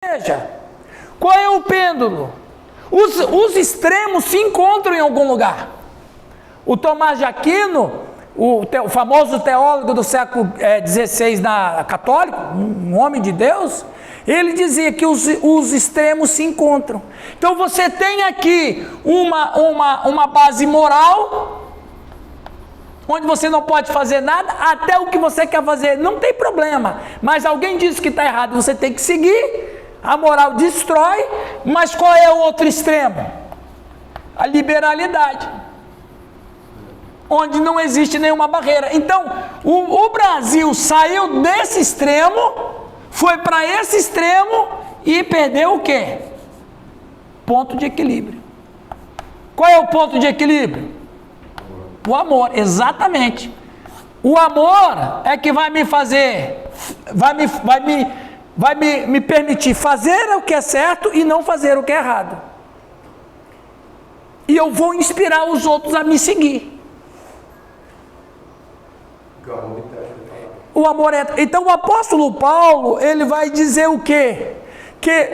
Veja, qual é o pêndulo? Os extremos se encontram em algum lugar. O Tomás de Aquino, o famoso teólogo do século XVI católico, um homem de Deus, ele dizia que os extremos se encontram. Então você tem aqui uma base moral, onde você não pode fazer nada, até o que você quer fazer, não tem problema. Mas alguém disse que está errado, você tem que seguir. A moral destrói, mas qual é o outro extremo? A liberalidade, onde não existe nenhuma barreira. Então, o Brasil saiu desse extremo, foi para esse extremo e perdeu o quê? Ponto de equilíbrio. Qual é o ponto de equilíbrio? O amor, exatamente. O amor é que vai me fazer, vai me permitir fazer o que é certo e não fazer o que é errado. E eu vou inspirar os outros a me seguir. O amor é... Então o apóstolo Paulo, ele vai dizer o quê? Que...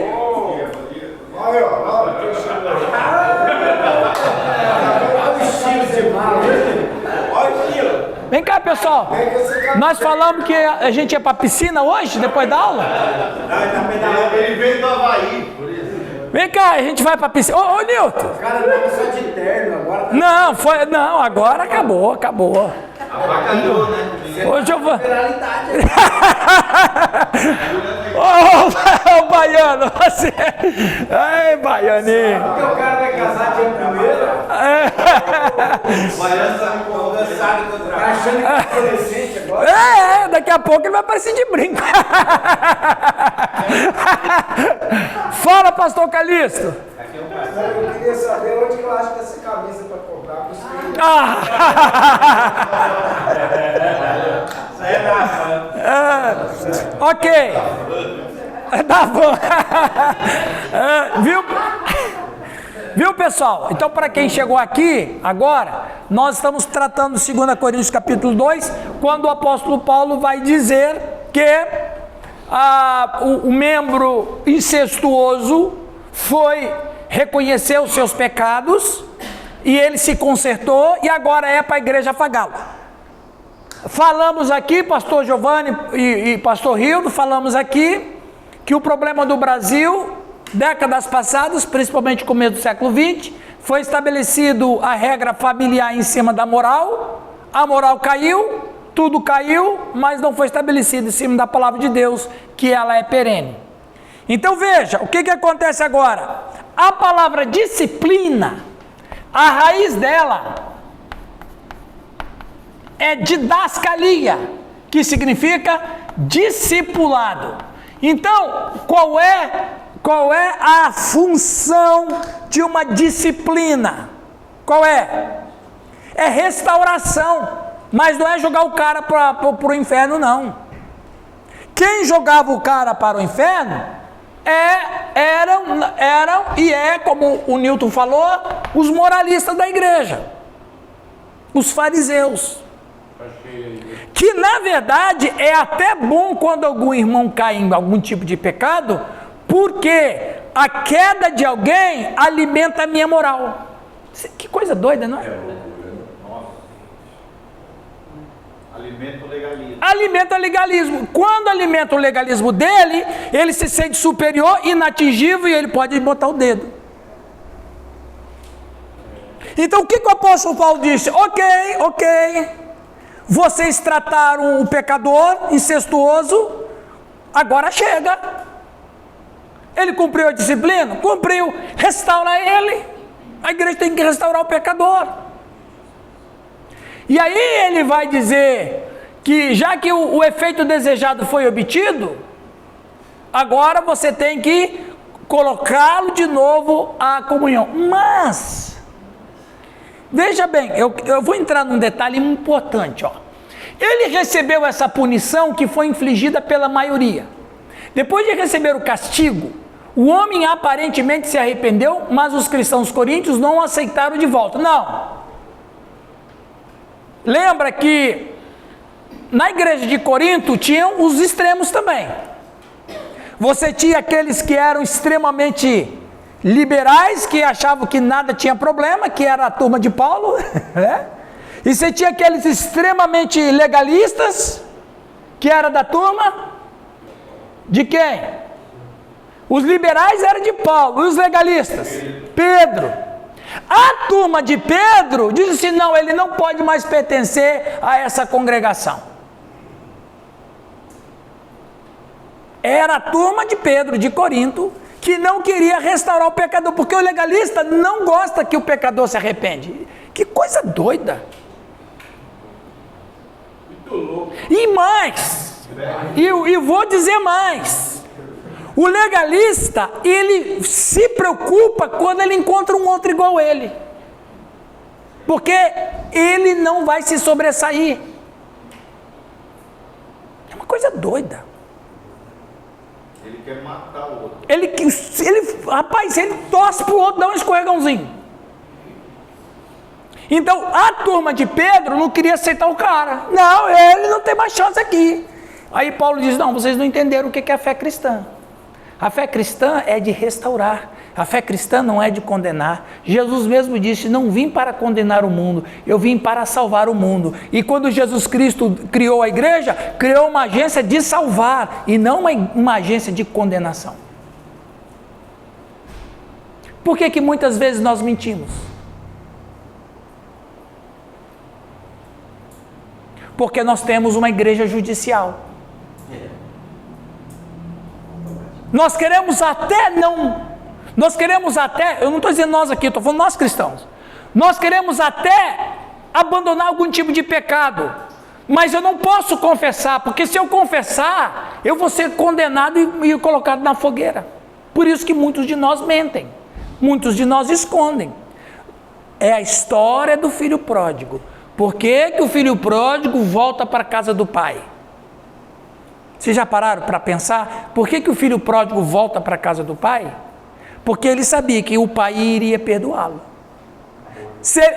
Vem cá, pessoal. Nós falamos que a gente ia para a piscina hoje, depois da aula? Ele veio do Havaí, por isso. Vem cá, a gente vai para a piscina. Ô, Nilton. O cara estava só de terno, agora tá... Não, agora acabou. Avacalhou, né? Hoje eu vou... Liberalidade. Ô, Baiano, você... Ai, Baianinho. Porque o cara vai casar dia primeiro. O Baiano tá me conversando. Tá achando que é adolescente agora. Daqui a pouco ele vai aparecer de brinco. Fala, pastor Calixto. Eu queria saber onde que eu acho essa camisa para comprar. Ok. Tá bom. Viu, pessoal? Então, para quem chegou aqui agora, nós estamos tratando de 2 Coríntios capítulo 2, quando o apóstolo Paulo vai dizer que o membro incestuoso reconheceu os seus pecados e ele se consertou e agora é para a igreja afagá-lo. Falamos aqui, pastor Giovanni e pastor Rildo, falamos aqui que o problema do Brasil, décadas passadas, principalmente no começo do século XX, foi estabelecido a regra familiar em cima da moral, a moral caiu, tudo caiu, mas não foi estabelecido em cima da palavra de Deus, que ela é perene. Então veja, o que acontece agora? A palavra disciplina, a raiz dela é didascalia, que significa discipulado. Então, qual é a função de uma disciplina? Qual é? É restauração, mas não é jogar o cara para o inferno, não. Quem jogava o cara para o inferno eram e como o Newton falou, os moralistas da igreja, os fariseus. Que na verdade é até bom quando algum irmão cai em algum tipo de pecado, porque a queda de alguém alimenta a minha moral. Que coisa doida, não é? Alimenta o legalismo. Alimenta o legalismo. Quando alimenta o legalismo dele, ele se sente superior, inatingível, e ele pode botar o dedo. Então o que o apóstolo Paulo disse? Ok, vocês trataram o pecador incestuoso, agora chega. Ele cumpriu a disciplina? Cumpriu. Restaura ele. A igreja tem que restaurar o pecador. E aí ele vai dizer que já que o efeito desejado foi obtido, agora você tem que colocá-lo de novo à comunhão. Mas, veja bem, eu vou entrar num detalhe importante. Ele recebeu essa punição que foi infligida pela maioria. Depois de receber o castigo, o homem aparentemente se arrependeu, mas os cristãos coríntios não o aceitaram de volta. Não. Lembra que na igreja de Corinto tinham os extremos também. Você tinha aqueles que eram extremamente liberais, que achavam que nada tinha problema, que era a turma de Paulo, né? E você tinha aqueles extremamente legalistas, que era da turma de quem? Os liberais eram de Paulo, e os legalistas? Pedro. A turma de Pedro disse assim, não, ele não pode mais pertencer a essa congregação. Era a turma de Pedro, de Corinto, que não queria restaurar o pecador, porque o legalista não gosta que o pecador se arrepende. Que coisa doida. E mais, e vou dizer mais, o legalista, ele se preocupa quando ele encontra um outro igual a ele, porque ele não vai se sobressair. É uma coisa doida. Ele quer matar o outro. Rapaz, ele torce para o outro dar um escorregãozinho. Então, a turma de Pedro não queria aceitar o cara. Não, ele não tem mais chance aqui. Aí Paulo diz, não, vocês não entenderam o que é a fé cristã. A fé cristã é de restaurar. A fé cristã não é de condenar. Jesus mesmo disse, não vim para condenar o mundo, eu vim para salvar o mundo. E quando Jesus Cristo criou a igreja, criou uma agência de salvar e não uma agência de condenação. Por que muitas vezes nós mentimos? Porque nós temos uma igreja judicial. Nós queremos até, eu não estou dizendo nós aqui, estou falando nós cristãos. Nós queremos até abandonar algum tipo de pecado, mas eu não posso confessar, porque se eu confessar, eu vou ser condenado e colocado na fogueira. Por isso que muitos de nós mentem, muitos de nós escondem. É a história do filho pródigo. Por que o filho pródigo volta para a casa do pai? Vocês já pararam para pensar? Por que o filho pródigo volta para a casa do pai? Porque ele sabia que o pai iria perdoá-lo.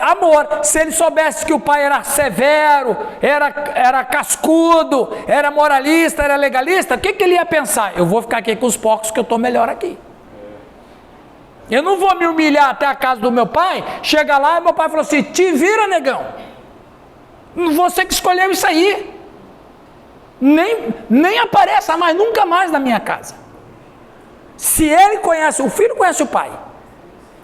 Amor, se ele soubesse que o pai era severo, era cascudo, era moralista, era legalista, o que ele ia pensar? Eu vou ficar aqui com os porcos que eu estou melhor aqui. Eu não vou me humilhar até a casa do meu pai, chega lá e meu pai falou assim, te vira, negão. Você que escolheu isso aí. Nem apareça mais, nunca mais na minha casa. Se ele conhece, o filho conhece o pai.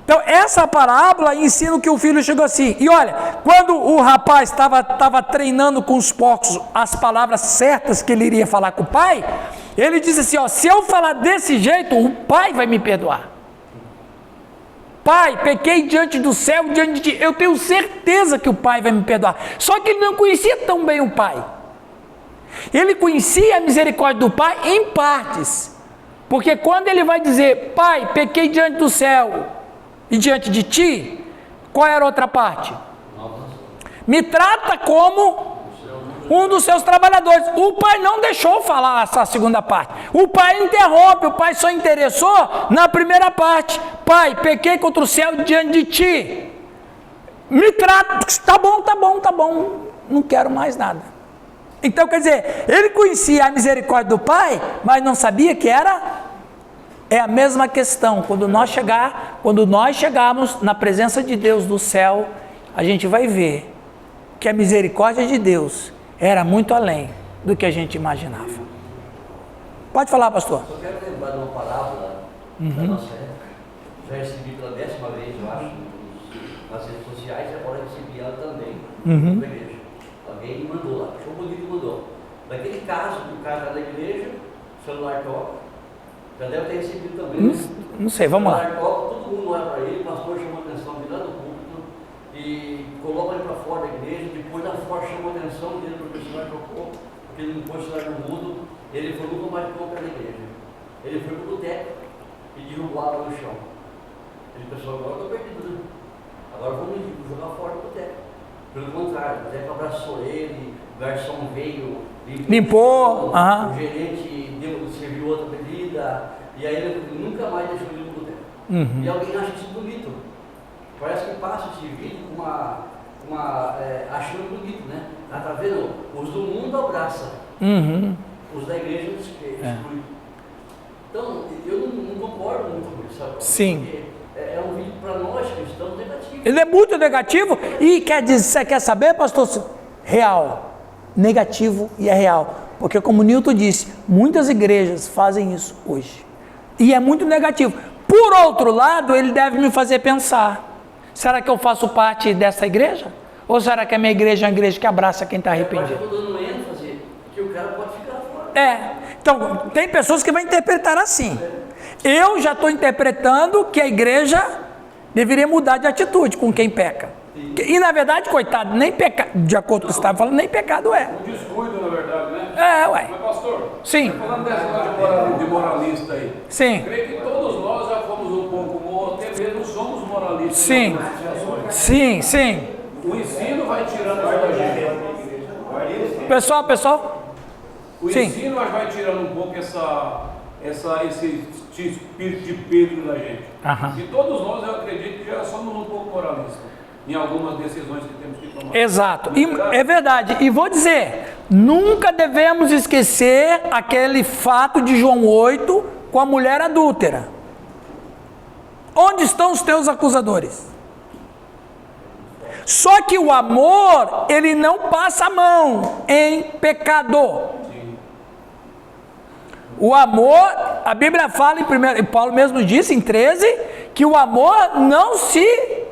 Então essa parábola ensina que o filho chegou assim. E olha, quando o rapaz estava treinando com os porcos as palavras certas que ele iria falar com o pai, ele disse assim, ó, se eu falar desse jeito, o pai vai me perdoar. Pai, pequei diante do céu, diante de ti. Eu tenho certeza que o pai vai me perdoar. Só que ele não conhecia tão bem o pai. Ele conhecia a misericórdia do pai em partes. Porque quando ele vai dizer, pai, pequei diante do céu e diante de ti, qual era a outra parte? Me trata como um dos seus trabalhadores. O pai não deixou falar essa segunda parte. O pai interrompe, o pai só interessou na primeira parte. Pai, pequei contra o céu diante de ti. Me trata, tá bom, não quero mais nada. Então, quer dizer, ele conhecia a misericórdia do pai, mas não sabia que é a mesma questão. Quando nós chegarmos na presença de Deus do céu, a gente vai ver que a misericórdia de Deus era muito além do que a gente imaginava. Pode falar, pastor. Eu quero lembrar de uma parábola da nossa época. Já recebi pela 10ª vez, eu acho, nas redes sociais, e agora recebi ela também na igreja. Alguém me mandou lá, achou bonito, mandou. Daquele caso do cara da igreja, o celular toca, já deve ter recebido também. Não sei, vamos lá. O celular toca, todo mundo olha para ele, o pastor chamou a atenção de lá do púlpito e coloca ele para fora da igreja, depois da fora chamou a atenção dele porque o celular tocou, porque ele não pôs o celular no mundo, ele foi nunca mais tocar na igreja. Ele foi para o boteco e derrubou a água no chão. Ele pensou, agora eu estou perdido, né? Agora vamos jogar fora do boteco. Pelo contrário, o boteco abraçou ele, o garçom veio, limpou, o gerente serviu outra bebida, e aí ele nunca mais deixou ele no boteco. E alguém acha isso bonito. Parece que passa esse vídeo com achando bonito, né? Tá vendo? Os do mundo abraçam, os da igreja excluem. Então, eu não concordo muito com isso, sabe? Sim. Porque é um vídeo para nós cristãos negativo. Ele é muito negativo e você quer saber, pastor? Real. Negativo e é real. Porque como Newton disse, muitas igrejas fazem isso hoje. E é muito negativo. Por outro lado, ele deve me fazer pensar. Será que eu faço parte dessa igreja? Ou será que a minha igreja é uma igreja que abraça quem está arrependido? Eu estou dando ênfase que o cara pode ficar fora. Então, tem pessoas que vão interpretar assim. Eu já estou interpretando que a igreja deveria mudar de atitude com quem peca. E na verdade, coitado, nem pecado, de acordo com o que você estava falando, nem pecado é. Um descuido, na verdade, né? Ué. Mas, pastor, Sim. falando dessa de moralista aí, Sim. creio que todos nós já fomos um pouco, até mesmo somos moralistas. Sim. Em algumas situações. Sim, sim. O ensino vai tirando isso da gente. Pessoal? O Sim. ensino vai tirando um pouco esse espírito de Pedro da gente. Aham. E todos nós, eu acredito que já somos um pouco moralistas em algumas decisões que temos que tomar. Exato. E, é verdade. E vou dizer, nunca devemos esquecer aquele fato de João 8 com a mulher adúltera. Onde estão os teus acusadores? Só que o amor, ele não passa a mão em pecado. O amor, a Bíblia fala em 1, Paulo mesmo disse em 13, que o amor não se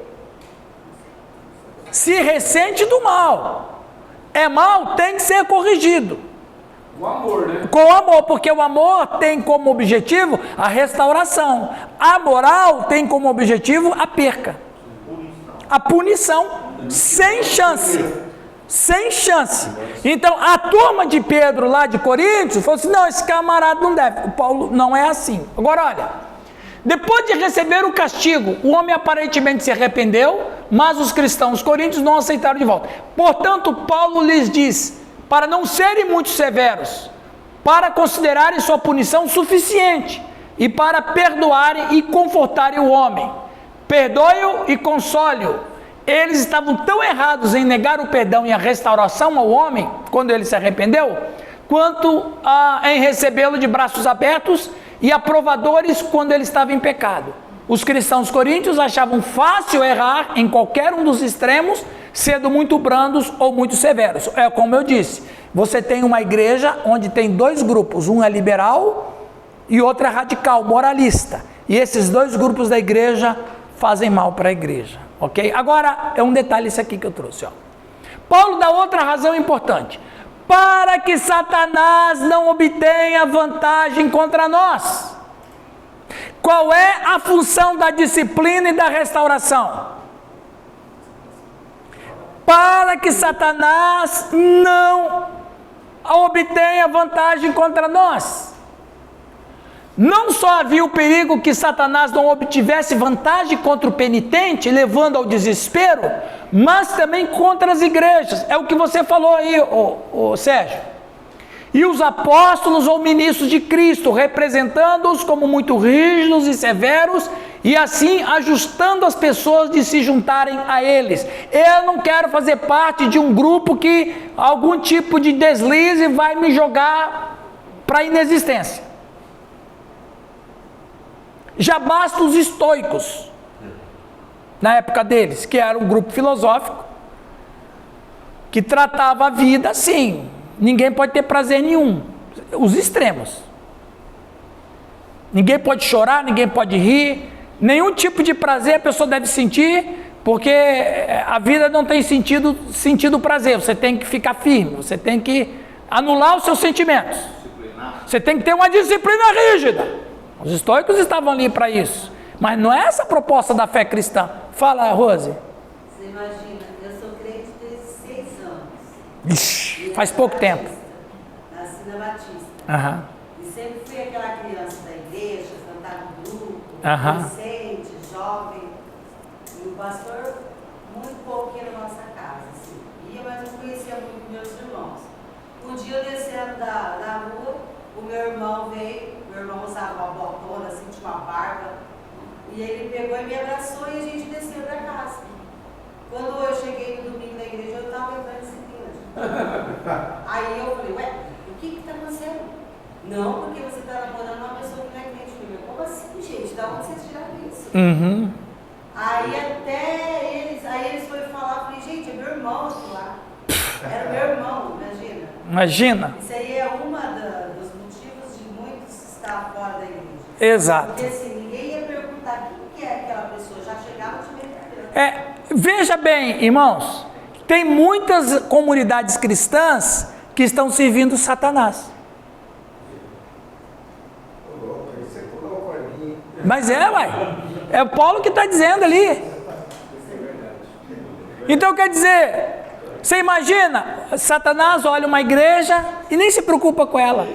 ressente do mal. É mal, tem que ser corrigido. O amor, né? Com amor, porque o amor tem como objetivo a restauração. A moral tem como objetivo a perca. A punição. Sem chance. Sem chance. Então, a turma de Pedro lá de Coríntios falou assim, não, esse camarada não deve. O Paulo não é assim. Agora, olha, depois de receber o castigo, o homem aparentemente se arrependeu, mas os cristãos coríntios não aceitaram de volta. Portanto, Paulo lhes diz, para não serem muito severos, para considerarem sua punição suficiente, e para perdoarem e confortarem o homem. Perdoe-o e console-o. Eles estavam tão errados em negar o perdão e a restauração ao homem, quando ele se arrependeu, quanto em recebê-lo de braços abertos e aprovadores quando ele estava em pecado. Os cristãos coríntios achavam fácil errar em qualquer um dos extremos, sendo muito brandos ou muito severos. É como eu disse, você tem uma igreja onde tem dois grupos, um é liberal e outro é radical, moralista. E esses dois grupos da igreja fazem mal para a igreja. Ok? Agora, é um detalhe isso aqui que eu trouxe. Ó. Paulo dá outra razão importante. Para que Satanás não obtenha vantagem contra nós. Qual é a função da disciplina e da restauração? Para que Satanás não obtenha vantagem contra nós. Não só havia o perigo que Satanás não obtivesse vantagem contra o penitente, levando ao desespero, mas também contra as igrejas. É o que você falou aí, Sérgio. E os apóstolos ou ministros de Cristo, representando-os como muito rígidos e severos, e assim ajustando as pessoas de se juntarem a eles. Eu não quero fazer parte de um grupo que algum tipo de deslize vai me jogar para a inexistência. Já basta os estoicos, na época deles, que era um grupo filosófico, que tratava a vida assim, ninguém pode ter prazer nenhum, os extremos. Ninguém pode chorar, ninguém pode rir, nenhum tipo de prazer a pessoa deve sentir, porque a vida não tem sentido prazer, você tem que ficar firme, você tem que anular os seus sentimentos, você tem que ter uma disciplina rígida. Os estoicos estavam ali para isso. Mas não é essa a proposta da fé cristã. Fala, Rose. Você imagina, eu sou crente desde 6 anos. Ixi, faz pouco tempo. Nasci na Batista. Aham. E sempre fui aquela criança da igreja, cantava no grupo, Aham. adolescente, jovem. E o pastor, muito pouco ia na nossa casa. Assim. Ia, mas não conhecia muito meus irmãos. Um dia eu descendo da rua, o meu irmão veio. Meu irmão usava uma botona, assim, tinha uma barba. E ele pegou e me abraçou e a gente desceu para casa. Quando eu cheguei no domingo na igreja, eu estava entrando em disciplina. Aí eu falei, ué, o que está acontecendo? Não, porque você está namorando uma pessoa que não é crente comigo. Como assim, gente? Da onde vocês tiraram isso? Uhum. Aí eles foram falar, falei, gente, é meu irmão lá. Era meu irmão, imagina. Imagina. Isso aí é dos motivos de muitos estar fora da igreja. Exato. Porque assim, ninguém ia perguntar quem que é aquela pessoa, já chegava te metendo. Veja bem, irmãos, tem muitas comunidades cristãs que estão servindo Satanás. Você colocou ali. Mas uai. É o Paulo que está dizendo ali. Então quer dizer, você imagina, Satanás olha uma igreja e nem se preocupa com ela.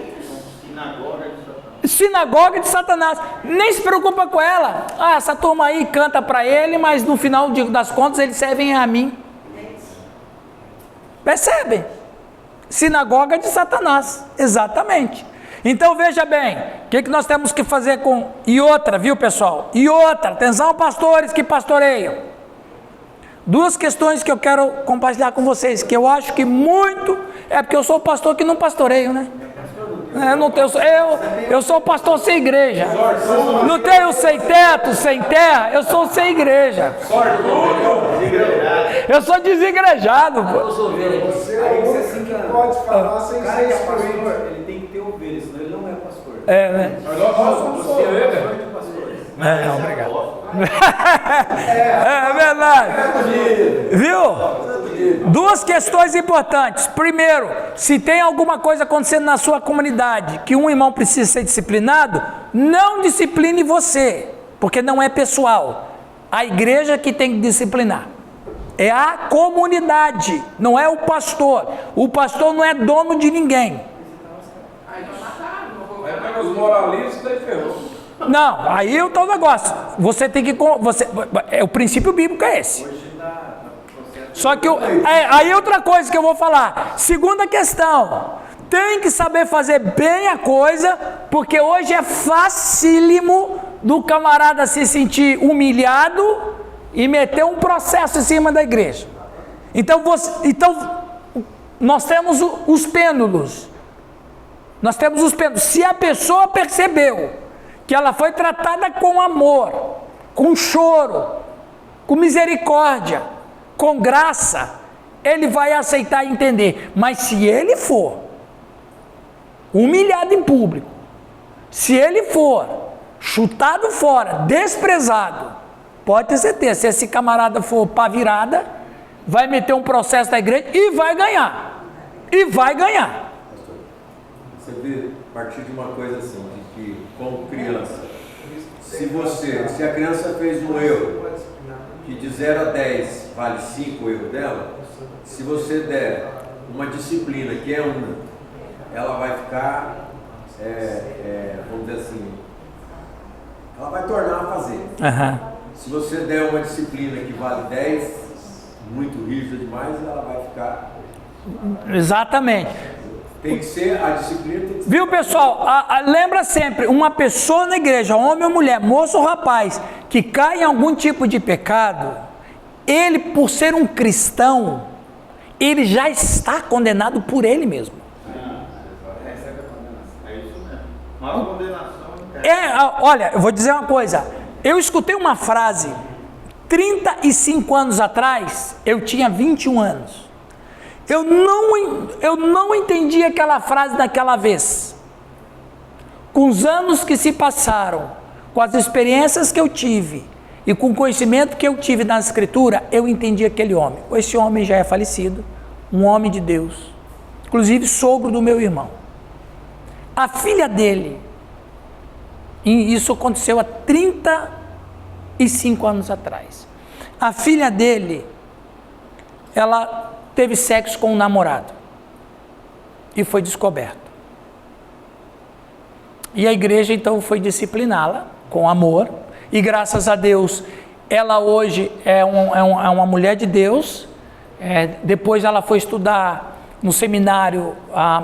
Sinagoga de Satanás, nem se preocupa com ela. Ah, essa turma aí canta para ele, mas no final das contas eles servem a mim. Percebem? Sinagoga de Satanás, exatamente. Então veja bem, o que nós temos que fazer com... E outra, viu pessoal? E outra, atenção pastores que pastoreiam. Duas questões que eu quero compartilhar com vocês, que eu acho que muito... É porque eu sou o pastor que não pastoreio, né? Eu sou pastor sem igreja. Não tenho sem teto, sem terra, eu sou sem igreja. Eu sou desigrejado. Pô. Você é o único que pode falar sem Cara ser que é excluído. pastor, ele tem que ter ovelha, senão ele não é pastor. É, né? Você é pastor. Não, obrigado. É verdade. Viu? Duas questões importantes. Primeiro, se tem alguma coisa acontecendo na sua comunidade que um irmão precisa ser disciplinado, não discipline você, porque não é pessoal. A igreja que tem que disciplinar. É a comunidade, não é o pastor. O pastor não é dono de ninguém. Aí pega os moralistas e ferrou. Não, aí é o tal negócio. Você tem que... o princípio bíblico é esse. Só que... aí outra coisa que eu vou falar. Segunda questão. Tem que saber fazer bem a coisa, porque hoje é facílimo do camarada se sentir humilhado e meter um processo em cima da igreja. Então nós temos os pêndulos. Nós temos os pêndulos. Se a pessoa percebeu que ela foi tratada com amor, com choro, com misericórdia, com graça, ele vai aceitar e entender. Mas se ele for humilhado em público, se ele for chutado fora, desprezado, pode ter certeza, se esse camarada for pá virada, vai meter um processo da igreja e vai ganhar. E vai ganhar. Você vê, a partir de uma coisa assim, de que, como criança, se a criança fez um erro, que de 0 a 10 vale 5 o erro dela, se você der uma disciplina que é 1, ela vai ficar, vamos dizer assim, ela vai tornar a fazer. Uhum. Se você der uma disciplina que vale 10, muito rígida demais, ela vai ficar... Exatamente. Tem que ser a disciplina. Tem que ser... Viu, pessoal? Lembra sempre, uma pessoa na igreja, homem ou mulher, moço ou rapaz, que cai em algum tipo de pecado, ele, por ser um cristão, ele já está condenado por ele mesmo. É isso mesmo. Uma condenação. Olha, eu vou dizer uma coisa. Eu escutei uma frase, 35 anos atrás, eu tinha 21 anos. Eu não entendi aquela frase daquela vez. Com os anos que se passaram, com as experiências que eu tive e com o conhecimento que eu tive na Escritura, eu entendi aquele homem. Esse homem já é falecido, um homem de Deus, inclusive sogro do meu irmão. A filha dele, e isso aconteceu há 35 anos atrás. A filha dele, ela teve sexo com um namorado e foi descoberto. E a igreja então foi discipliná-la com amor, e graças a Deus ela hoje é uma mulher de Deus. Depois ela foi estudar no seminário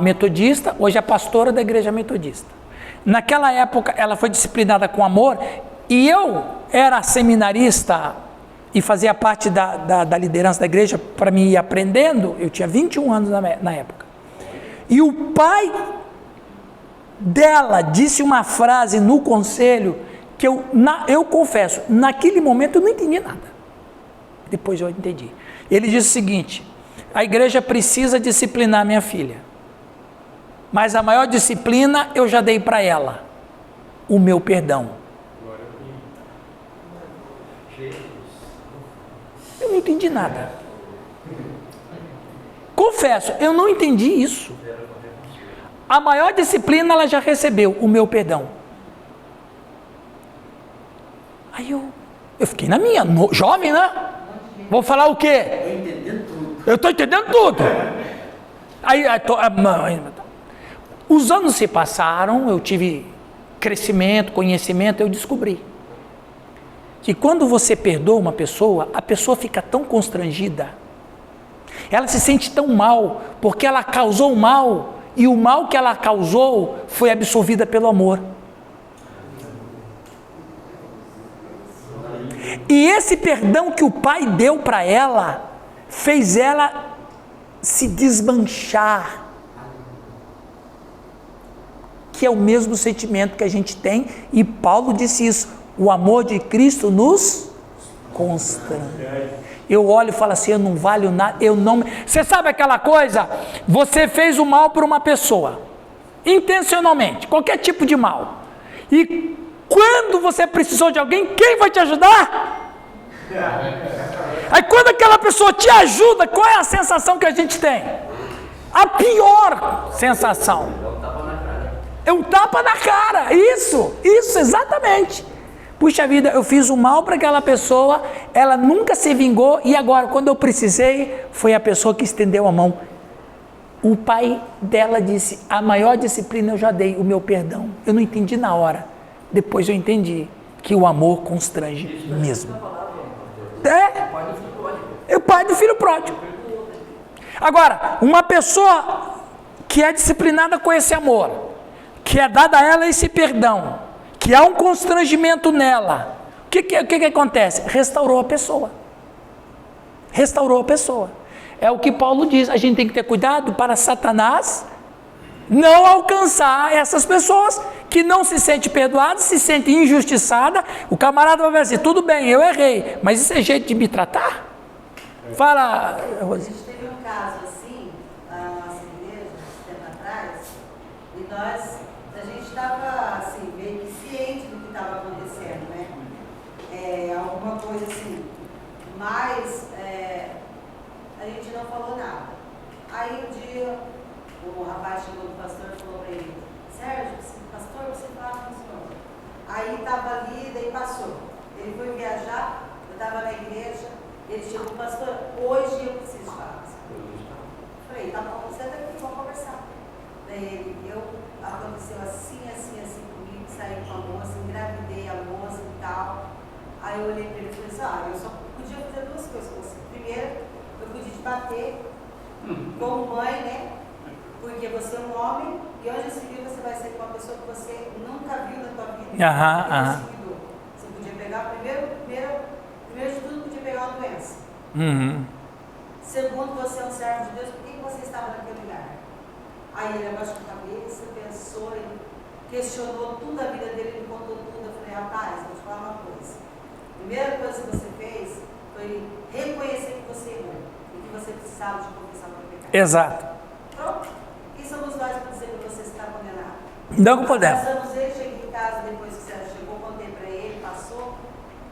metodista, hoje é pastora da igreja metodista. Naquela época ela foi disciplinada com amor, e eu era seminarista e fazia parte da liderança da igreja para mim ir aprendendo. Eu tinha 21 anos na época. E o pai dela disse uma frase no conselho que eu confesso, naquele momento eu não entendi nada. Depois eu entendi. Ele disse o seguinte: a igreja precisa disciplinar minha filha, mas a maior disciplina eu já dei para ela, o meu perdão. Eu não entendi nada. Confesso, eu não entendi isso. A maior disciplina ela já recebeu, o meu perdão. Aí eu fiquei na minha, jovem, né? Vou falar o quê? Eu estou entendendo tudo. Os anos se passaram, eu tive crescimento, conhecimento, eu descobri que quando você perdoa uma pessoa, a pessoa fica tão constrangida, ela se sente tão mal, porque ela causou mal, e o mal que ela causou foi absorvida pelo amor. E esse perdão que o pai deu para ela, fez ela se desmanchar, que é o mesmo sentimento que a gente tem, e Paulo disse isso, o amor de Cristo nos constrange. Eu olho e falo assim, eu não valho nada, eu não... Você sabe aquela coisa? Você fez o mal para uma pessoa, intencionalmente, qualquer tipo de mal, e quando você precisou de alguém, quem vai te ajudar? Aí quando aquela pessoa te ajuda, qual é a sensação que a gente tem? A pior sensação. É um tapa na cara. Isso, exatamente. Puxa vida, eu fiz o mal para aquela pessoa, ela nunca se vingou, e agora, quando eu precisei, foi a pessoa que estendeu a mão. O pai dela disse, a maior disciplina eu já dei, o meu perdão. Eu não entendi na hora, depois eu entendi que o amor constrange mesmo. É o pai do filho pródigo. Agora, uma pessoa que é disciplinada com esse amor, que é dada a ela esse perdão, que há um constrangimento nela, o que acontece? Restaurou a pessoa. Restaurou a pessoa. É o que Paulo diz, a gente tem que ter cuidado para Satanás não alcançar essas pessoas que não se sentem perdoadas, se sentem injustiçadas. O camarada vai dizer, tudo bem, eu errei, mas isso é jeito de me tratar? Fala, Rosi. A gente teve um caso assim, na nossa igreja, tempo atrás, e a gente estava assim, meio que ciente do que estava acontecendo, né? Alguma coisa assim, mas a gente não falou nada. Aí um dia, o rapaz chegou do pastor e falou para ele, Sérgio, pastor, você fala com o senhor. Aí estava ali, daí passou. Ele foi viajar, eu estava na igreja, ele chegou, pastor, hoje eu preciso falar com o senhor. Falei, tá bom, senta aqui, vamos conversar. Daí aconteceu assim comigo, saí com a moça, engravidei a moça e tal. Aí eu olhei para ele e falei assim, eu só podia fazer duas coisas com você. Primeiro, eu podia te bater, como mãe, né? Porque você é um homem e hoje se viu você vai ser com uma pessoa que você nunca viu na tua vida. Você podia pegar, primeiro de tudo, podia pegar uma doença. Segundo, você é um servo de Deus, por que você estava naquele lugar? Aí ele abaixou a cabeça, pensou, ele questionou tudo a vida dele, ele contou tudo. Eu falei, rapaz, vou te falar uma coisa. A primeira coisa que você fez foi reconhecer que você errou e que você precisava de confessar o pecado. Exato. Pronto. E somos nós para dizer que você está condenado. Não podemos. Ele cheguei em casa depois que você chegou, contei para ele, passou.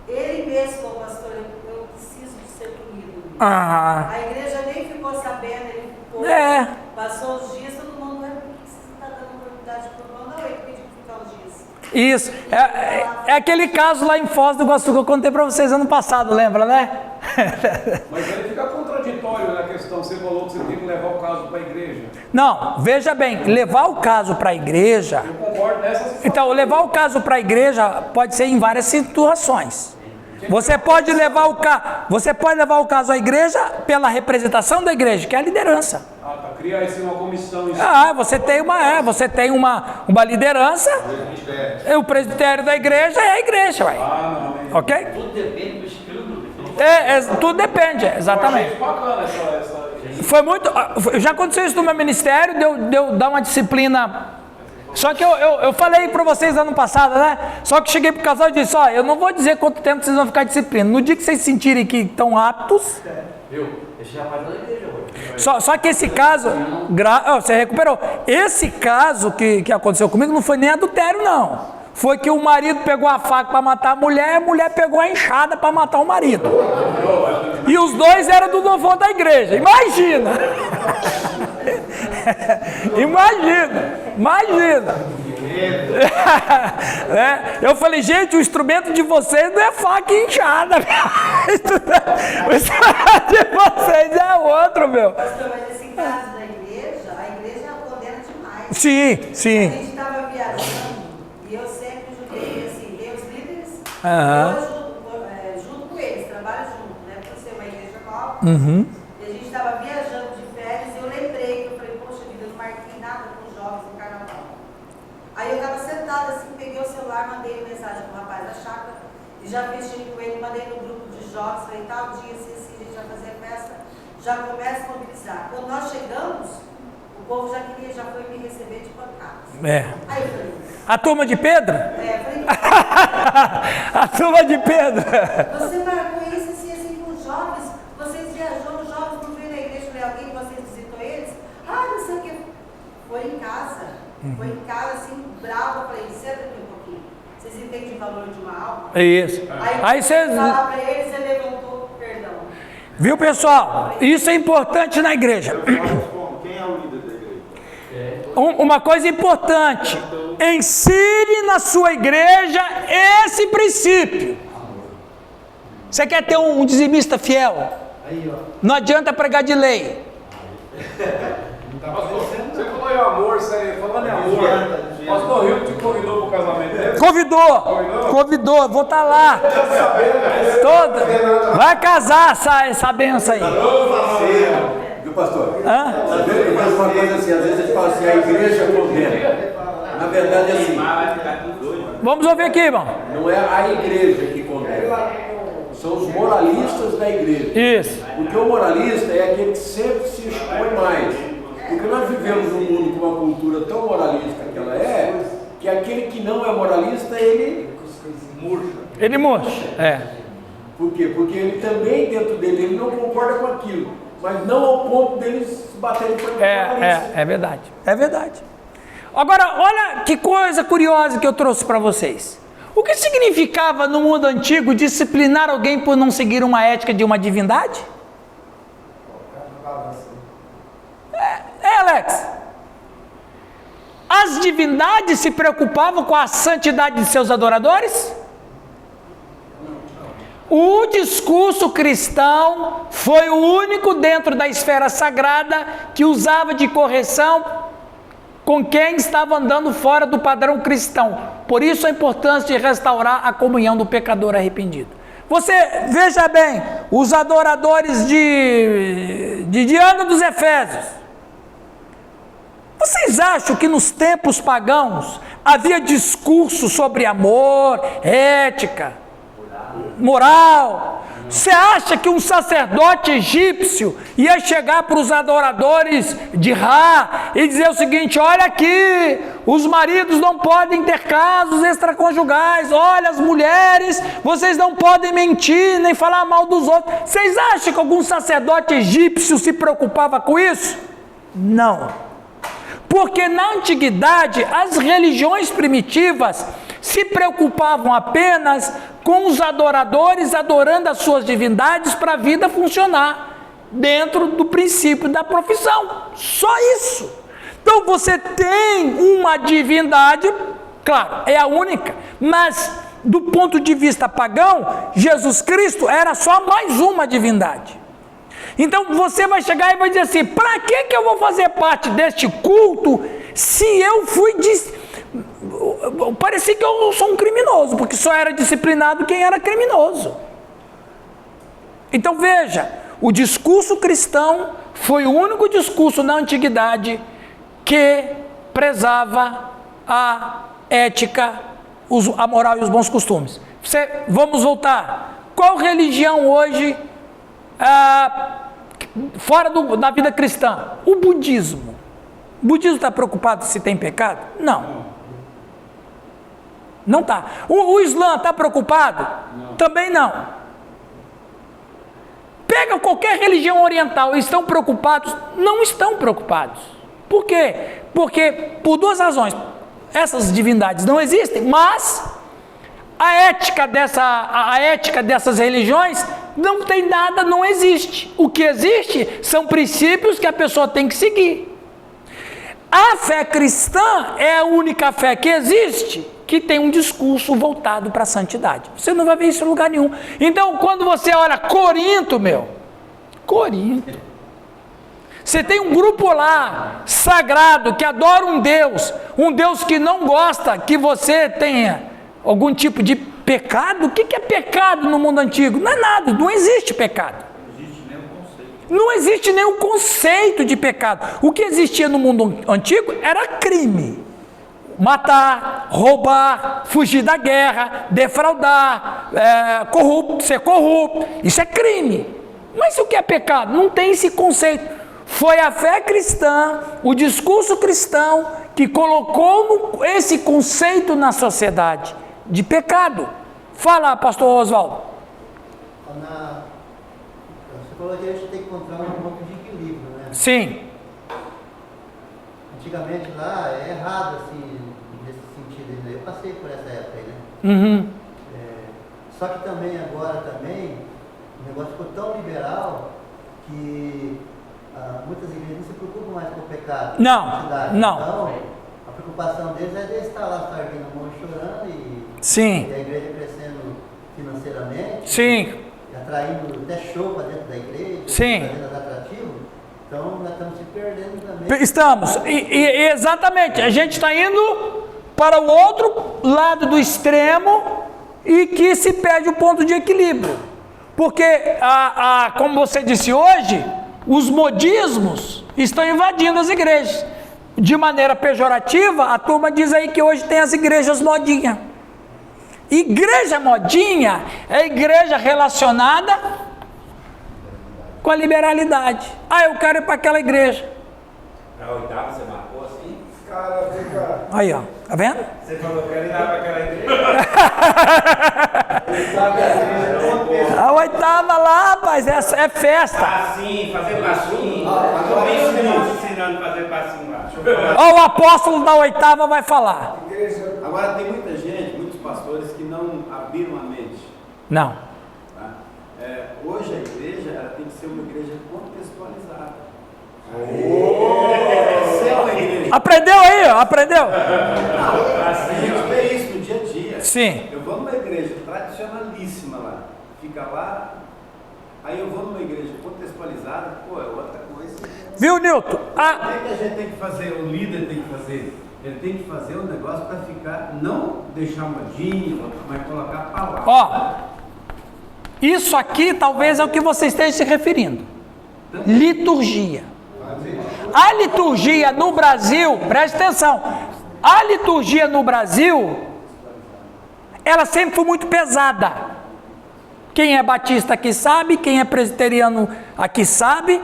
Ele mesmo falou, pastor, eu preciso de ser punido. A igreja nem ficou sabendo, ele ficou. Passou os dias, todo mundo, por que você está dando oportunidade para o irmão? Não, ele pediu para ficar os dias. Isso, é aquele caso lá em Foz do Iguaçu que eu contei para vocês ano passado, lembra, né? Mas ele fica contraditório na questão, você falou que você tem que levar o caso para a igreja. Não, veja bem, levar o caso para a igreja... Eu concordo nessa situação. Então, levar o caso para a igreja pode ser em várias situações. Você pode levar o caso à igreja pela representação da igreja, que é a liderança. Criar uma comissão. Você tem uma liderança. O presbitério da igreja é a igreja, ok? Tudo depende do espírito do tudo depende, exatamente. Bacana Foi muito. Já aconteceu isso no meu ministério, deu dar uma disciplina Só que eu falei para vocês ano passado, né? Só que cheguei pro casal e disse, ó, eu não vou dizer quanto tempo vocês vão ficar de disciplina. No dia que vocês sentirem que estão aptos... Viu? Esse rapaz tá na igreja hoje. Só que esse caso, você recuperou. Esse caso que aconteceu comigo não foi nem adultério, não. Foi que o marido pegou a faca para matar a mulher pegou a enxada para matar o marido. E os dois eram do louvor da igreja. Imagina! Imagina! Eu falei, gente, o instrumento de vocês não é faca e enxada. O instrumento de vocês é outro, meu. Pastor, mas esse caso da igreja, a igreja condena demais. Sim. A gente estava viajando e eu sempre ajudei, assim, os líderes, eu junto com eles, trabalho junto, né? Por ser uma igreja nova. E a gente estava viajando de férias e eu lembrei, eu falei, poxa vida, eu não marquei nada com os jovens no carnaval. Aí eu estava sentada assim, peguei o celular, mandei uma mensagem para o rapaz da chácara e já fechei com ele, mandei no grupo de jovens, falei, tal dia, assim, a gente vai fazer a festa, já começa a mobilizar. Quando nós chegamos, o povo já foi me receber de pancadas. Aí eu falei... A turma de Pedro? Falei... A turma de Pedro. Você marcou isso assim com os jovens, vocês viajou, os jovens não veio na igreja, falei, alguém que vocês visitou eles? Não sei o que. Foi em casa, assim, bravo, eu falei, senta aqui um pouquinho. Vocês entendem o valor de uma alma? É isso. Aí você... falar para eles, você levantou, perdão. Viu, pessoal? Isso é importante na igreja. Quem é o líder da igreja? Uma coisa importante, ensine na sua igreja esse princípio. Você quer ter um dizimista fiel? Não adianta pregar de lei. Você falou em amor, falando em amor. Pastor Rio te convidou para o casamento dele? Convidou, vou estar lá. Vai casar essa benção aí. Viu, pastor? Às vezes eu faço uma coisa assim, às vezes a gente fala assim, a igreja condena. Na verdade é assim. Vamos ouvir aqui, irmão. Não é a igreja que condena. São os moralistas da igreja. Isso. Porque o moralista é aquele que sempre se expõe mais. Porque nós vivemos num mundo com uma cultura tão moralista que ela é, que aquele que não é moralista, ele murcha. Ele murcha, Por quê? Porque ele também, dentro dele, ele não concorda com aquilo. Mas não ao ponto dele se baterem por É verdade. Agora, olha que coisa curiosa que eu trouxe para vocês. O que significava no mundo antigo disciplinar alguém por não seguir uma ética de uma divindade? Alex. As divindades se preocupavam com a santidade de seus adoradores? O discurso cristão foi o único dentro da esfera sagrada que usava de correção com quem estava andando fora do padrão cristão. Por isso a importância de restaurar a comunhão do pecador arrependido. Você veja bem, os adoradores de Diana dos Efésios. Vocês acham que nos tempos pagãos havia discurso sobre amor, ética, moral? Você acha que um sacerdote egípcio ia chegar para os adoradores de Ra e dizer o seguinte: olha aqui, os maridos não podem ter casos extraconjugais, olha, as mulheres, vocês não podem mentir nem falar mal dos outros. Vocês acham que algum sacerdote egípcio se preocupava com isso? Não. Porque na antiguidade, as religiões primitivas se preocupavam apenas com os adoradores adorando as suas divindades para a vida funcionar dentro do princípio da profissão. Só isso. Então você tem uma divindade, claro, é a única, mas do ponto de vista pagão, Jesus Cristo era só mais uma divindade. Então você vai chegar e vai dizer assim: para que eu vou fazer parte deste culto se eu fui... Parecia que eu sou um criminoso, porque só era disciplinado quem era criminoso. Então veja, o discurso cristão foi o único discurso na antiguidade que prezava a ética, a moral e os bons costumes. Vamos voltar. Qual religião hoje, fora da vida cristã? O budismo. O budismo está preocupado se tem pecado? Não. Não está. O Islã está preocupado? Não. Também não. Pega qualquer religião oriental, estão preocupados? Não estão preocupados. Por quê? Porque, por duas razões, essas divindades não existem, mas a ética dessas religiões não tem nada, não existe. O que existe são princípios que a pessoa tem que seguir. A fé cristã é a única fé que existe que tem um discurso voltado para a santidade. Você não vai ver isso em lugar nenhum. Então, quando você olha Corinto, Corinto, você tem um grupo lá, sagrado, que adora um Deus que não gosta que você tenha algum tipo de pecado. O que é pecado no mundo antigo? Não é nada, não existe pecado. Não existe nenhum conceito de pecado. O que existia no mundo antigo era crime. Matar, roubar, fugir da guerra, defraudar, ser corrupto. Isso é crime. Mas o que é pecado? Não tem esse conceito. Foi a fé cristã, o discurso cristão, que colocou esse conceito na sociedade de pecado. Fala, pastor Oswaldo. Você falou que a gente tem que encontrar um ponto de equilíbrio, né? Sim. Antigamente lá é errado, assim, nesse sentido. Eu passei por essa época aí, né? Uhum. Só que também agora o negócio ficou tão liberal que muitas igrejas não se preocupam mais com o pecado. Não. Então, a preocupação deles é de estar lá servindo a mão e chorando e a igreja crescendo financeiramente. Sim. Atraindo até show para dentro da igreja, sim, fazendo atrativo. Então nós estamos se perdendo também. Estamos, exatamente, a gente está indo para o outro lado do extremo e que se perde o ponto de equilíbrio. Porque, como você disse hoje, os modismos estão invadindo as igrejas. De maneira pejorativa, a turma diz aí que hoje tem as igrejas modinha. Igreja modinha é igreja relacionada com a liberalidade. Eu quero ir para aquela igreja. Para oitava você marcou assim? Cara, fica... Aí, ó, tá vendo? Você falou que era para aquela igreja. A oitava lá, rapaz, é festa. Passinho, fazer passinho. Agora ensinando a fazer passinho lá. Ó, o apóstolo da oitava vai falar. Agora tem muita gente, muitos pastores que não abriram a mente. Não. Tá? Hoje a igreja ela tem que ser uma igreja contextualizada. Ser uma igreja. Aprendeu aí, ó, aprendeu? Não, a gente vê isso no dia a dia. Sim. Eu vou numa igreja tradicionalíssima lá, fica lá, aí eu vou numa igreja contextualizada, é outra coisa. Viu, Nilton? O que a gente tem que fazer, o líder tem que fazer? Ele tem que fazer um negócio para ficar, não deixar modinho, mas colocar a palavra. Ó, isso aqui talvez é o que você esteja se referindo. Liturgia. A liturgia no Brasil, preste atenção, a liturgia no Brasil, ela sempre foi muito pesada. Quem é batista aqui sabe, quem é presbiteriano aqui sabe,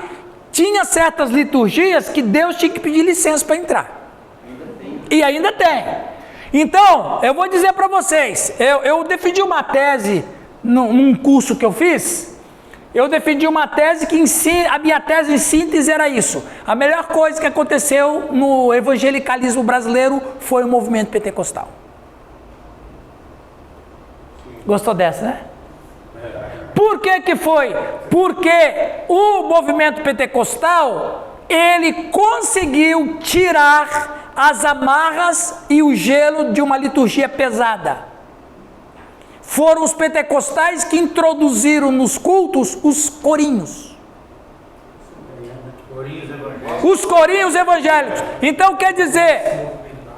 tinha certas liturgias que Deus tinha que pedir licença para entrar. E ainda tem. Então, eu vou dizer para vocês, eu defendi uma tese num curso que eu fiz. Eu defendi uma tese que a minha tese em síntese era isso. A melhor coisa que aconteceu no evangelicalismo brasileiro foi o movimento pentecostal. Gostou dessa, né? Por que foi? Porque o movimento pentecostal, ele conseguiu tirar as amarras e o gelo de uma liturgia pesada. Foram os pentecostais que introduziram nos cultos os corinhos. Os corinhos evangélicos. Então quer dizer,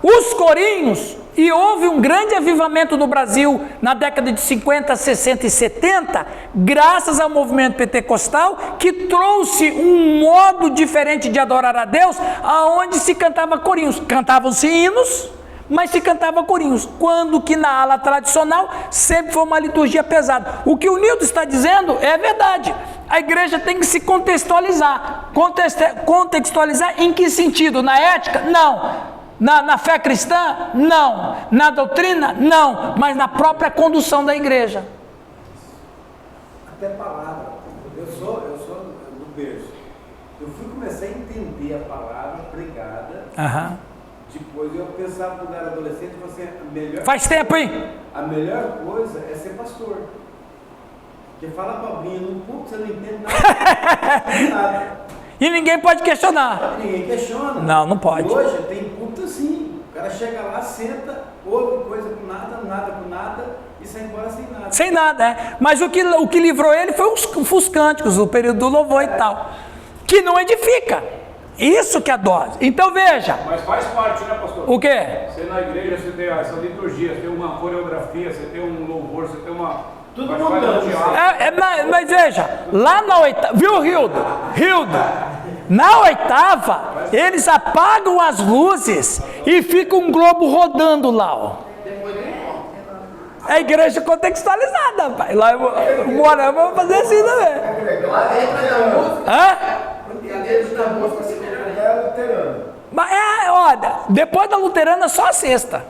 os corinhos, e houve um grande avivamento no Brasil na década de 50, 60 e 70, graças ao movimento pentecostal, que trouxe um modo diferente de adorar a Deus, aonde se cantava corinhos. Cantavam-se hinos, mas se cantava corinhos, quando que na ala tradicional sempre foi uma liturgia pesada. O que o Nilton está dizendo é verdade. A igreja tem que se contextualizar. Contextualizar em que sentido? Na ética? Não. Na fé cristã? Não. Na doutrina? Não. Mas na própria condução da igreja. Até palavra. Eu sou do berço. Eu fui começar a entender a palavra pregada. Aham. Depois eu pensava quando era adolescente, você a melhor. Faz tempo, hein? A melhor coisa é ser pastor. Porque fala abobrinha no público, você não entende nada. E ninguém pode questionar. Ninguém questiona. Não pode. E hoje tem culto assim. O cara chega lá, senta, ouve coisa com nada, nada com nada e sai embora sem nada. Sem nada, é. Mas o que livrou ele foi os cânticos, o período do louvor e tal. Que não edifica. Isso que é a dose. Então veja. Mas faz parte, né, pastor? O quê? Você na igreja, você tem essa liturgia, você tem uma coreografia, você tem um louvor, você tem uma... Tudo mudando. Mas veja, lá na oitava, viu, Hildo? Na oitava, eles apagam as luzes e fica um globo rodando lá, ó. É a igreja contextualizada, rapaz. Lá eu moro, vou fazer assim também. Hã? Mas olha, depois da luterana só a sexta.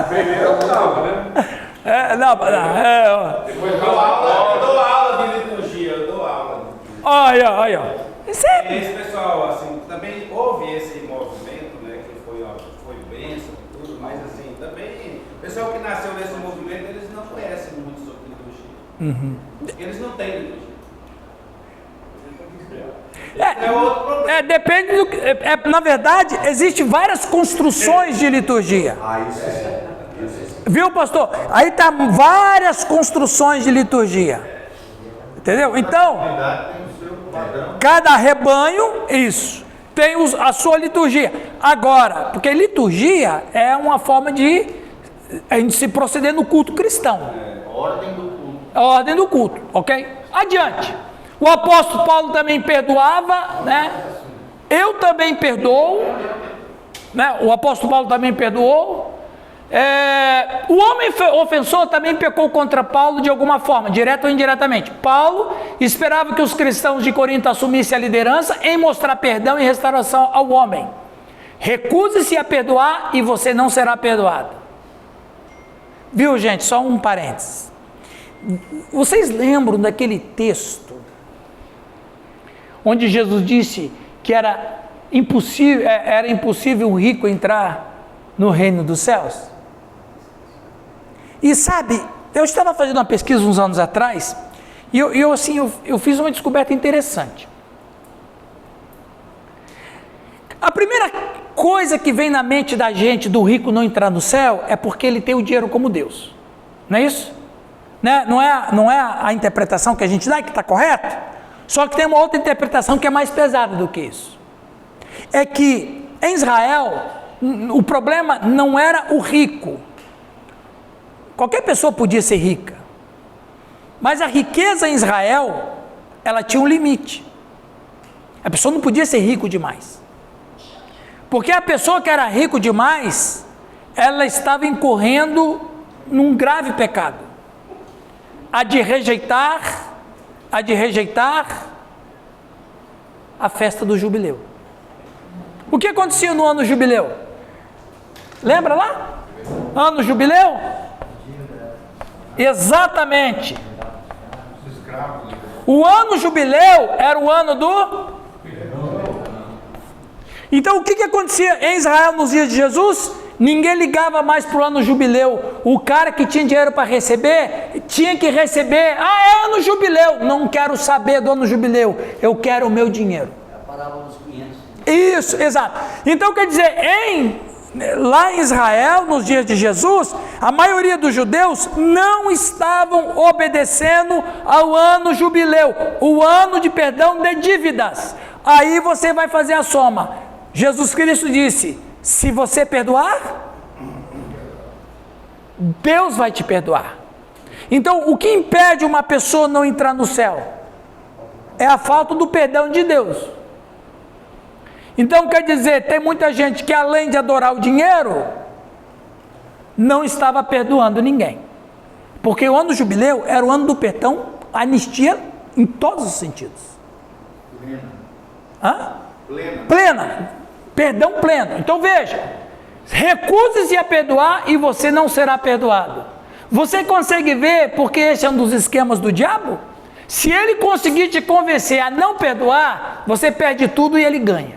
Primeiro não, né? Eu dou aula de liturgia, eu dou aula. Olha. Isso é... E esse pessoal, assim, também houve esse movimento, né, que foi bênção e tudo, mas assim, também, o pessoal que nasceu nesse movimento, eles não conhecem muito sobre liturgia. Eles não têm liturgia. É outro problema. Depende do... na verdade, existem várias construções de liturgia. Viu, pastor? Aí tá várias construções de liturgia. Entendeu? Então, cada rebanho, isso, tem a sua liturgia. Agora, porque liturgia é uma forma de a gente se proceder no culto cristão. Ordem do culto. A ordem do culto, ok? Adiante. O apóstolo Paulo também perdoava, né? Eu também perdoo, né? O apóstolo Paulo também perdoou. O homem ofensor também pecou contra Paulo de alguma forma, direto ou indiretamente. Paulo esperava que os cristãos de Corinto assumissem a liderança em mostrar perdão e restauração ao homem. Recuse-se a perdoar e você não será perdoado. Viu, gente? Só um parênteses. Vocês lembram daquele texto onde Jesus disse que era impossível um rico entrar no reino dos céus? E sabe, eu estava fazendo uma pesquisa uns anos atrás e eu fiz uma descoberta interessante. A primeira coisa que vem na mente da gente do rico não entrar no céu é porque ele tem o dinheiro como Deus. Não é isso? Né? Não é a interpretação que a gente dá que está correta? Só que tem uma outra interpretação que é mais pesada do que isso. É que em Israel o problema não era o rico. Qualquer pessoa podia ser rica. Mas a riqueza em Israel, ela tinha um limite. A pessoa não podia ser rico demais. Porque a pessoa que era rico demais, ela estava incorrendo num grave pecado. A de rejeitar a festa do jubileu. O que acontecia no ano jubileu? Lembra lá? Ano jubileu? Exatamente. O ano jubileu era o ano do... Então o que acontecia em Israel nos dias de Jesus? Ninguém ligava mais para o ano jubileu. O cara que tinha dinheiro para receber, tinha que receber. É ano jubileu. Não quero saber do ano jubileu. Eu quero o meu dinheiro. É a parábola dos 500. Isso, exato. Então quer dizer, lá em Israel, nos dias de Jesus, a maioria dos judeus não estavam obedecendo ao ano jubileu, o ano de perdão de dívidas. Aí você vai fazer a soma. Jesus Cristo disse: se você perdoar, Deus vai te perdoar. Então, o que impede uma pessoa não entrar no céu? É a falta do perdão de Deus. Então, quer dizer, tem muita gente que além de adorar o dinheiro, não estava perdoando ninguém. Porque o ano do jubileu era o ano do perdão, anistia em todos os sentidos. Plena. Perdão pleno. Então veja, recuse-se a perdoar e você não será perdoado. Você consegue ver porque esse é um dos esquemas do diabo? Se ele conseguir te convencer a não perdoar, você perde tudo e ele ganha.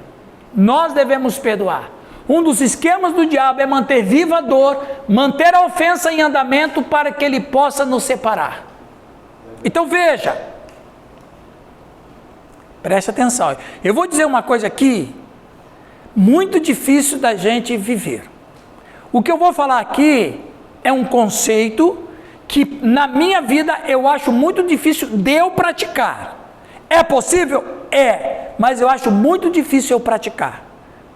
Nós devemos perdoar. Um dos esquemas do diabo é manter viva a dor, manter a ofensa em andamento para que ele possa nos separar. Então veja, preste atenção. Eu vou dizer uma coisa aqui, muito difícil da gente viver. O que eu vou falar aqui é um conceito que na minha vida eu acho muito difícil de eu praticar. É possível? É, mas eu acho muito difícil eu praticar.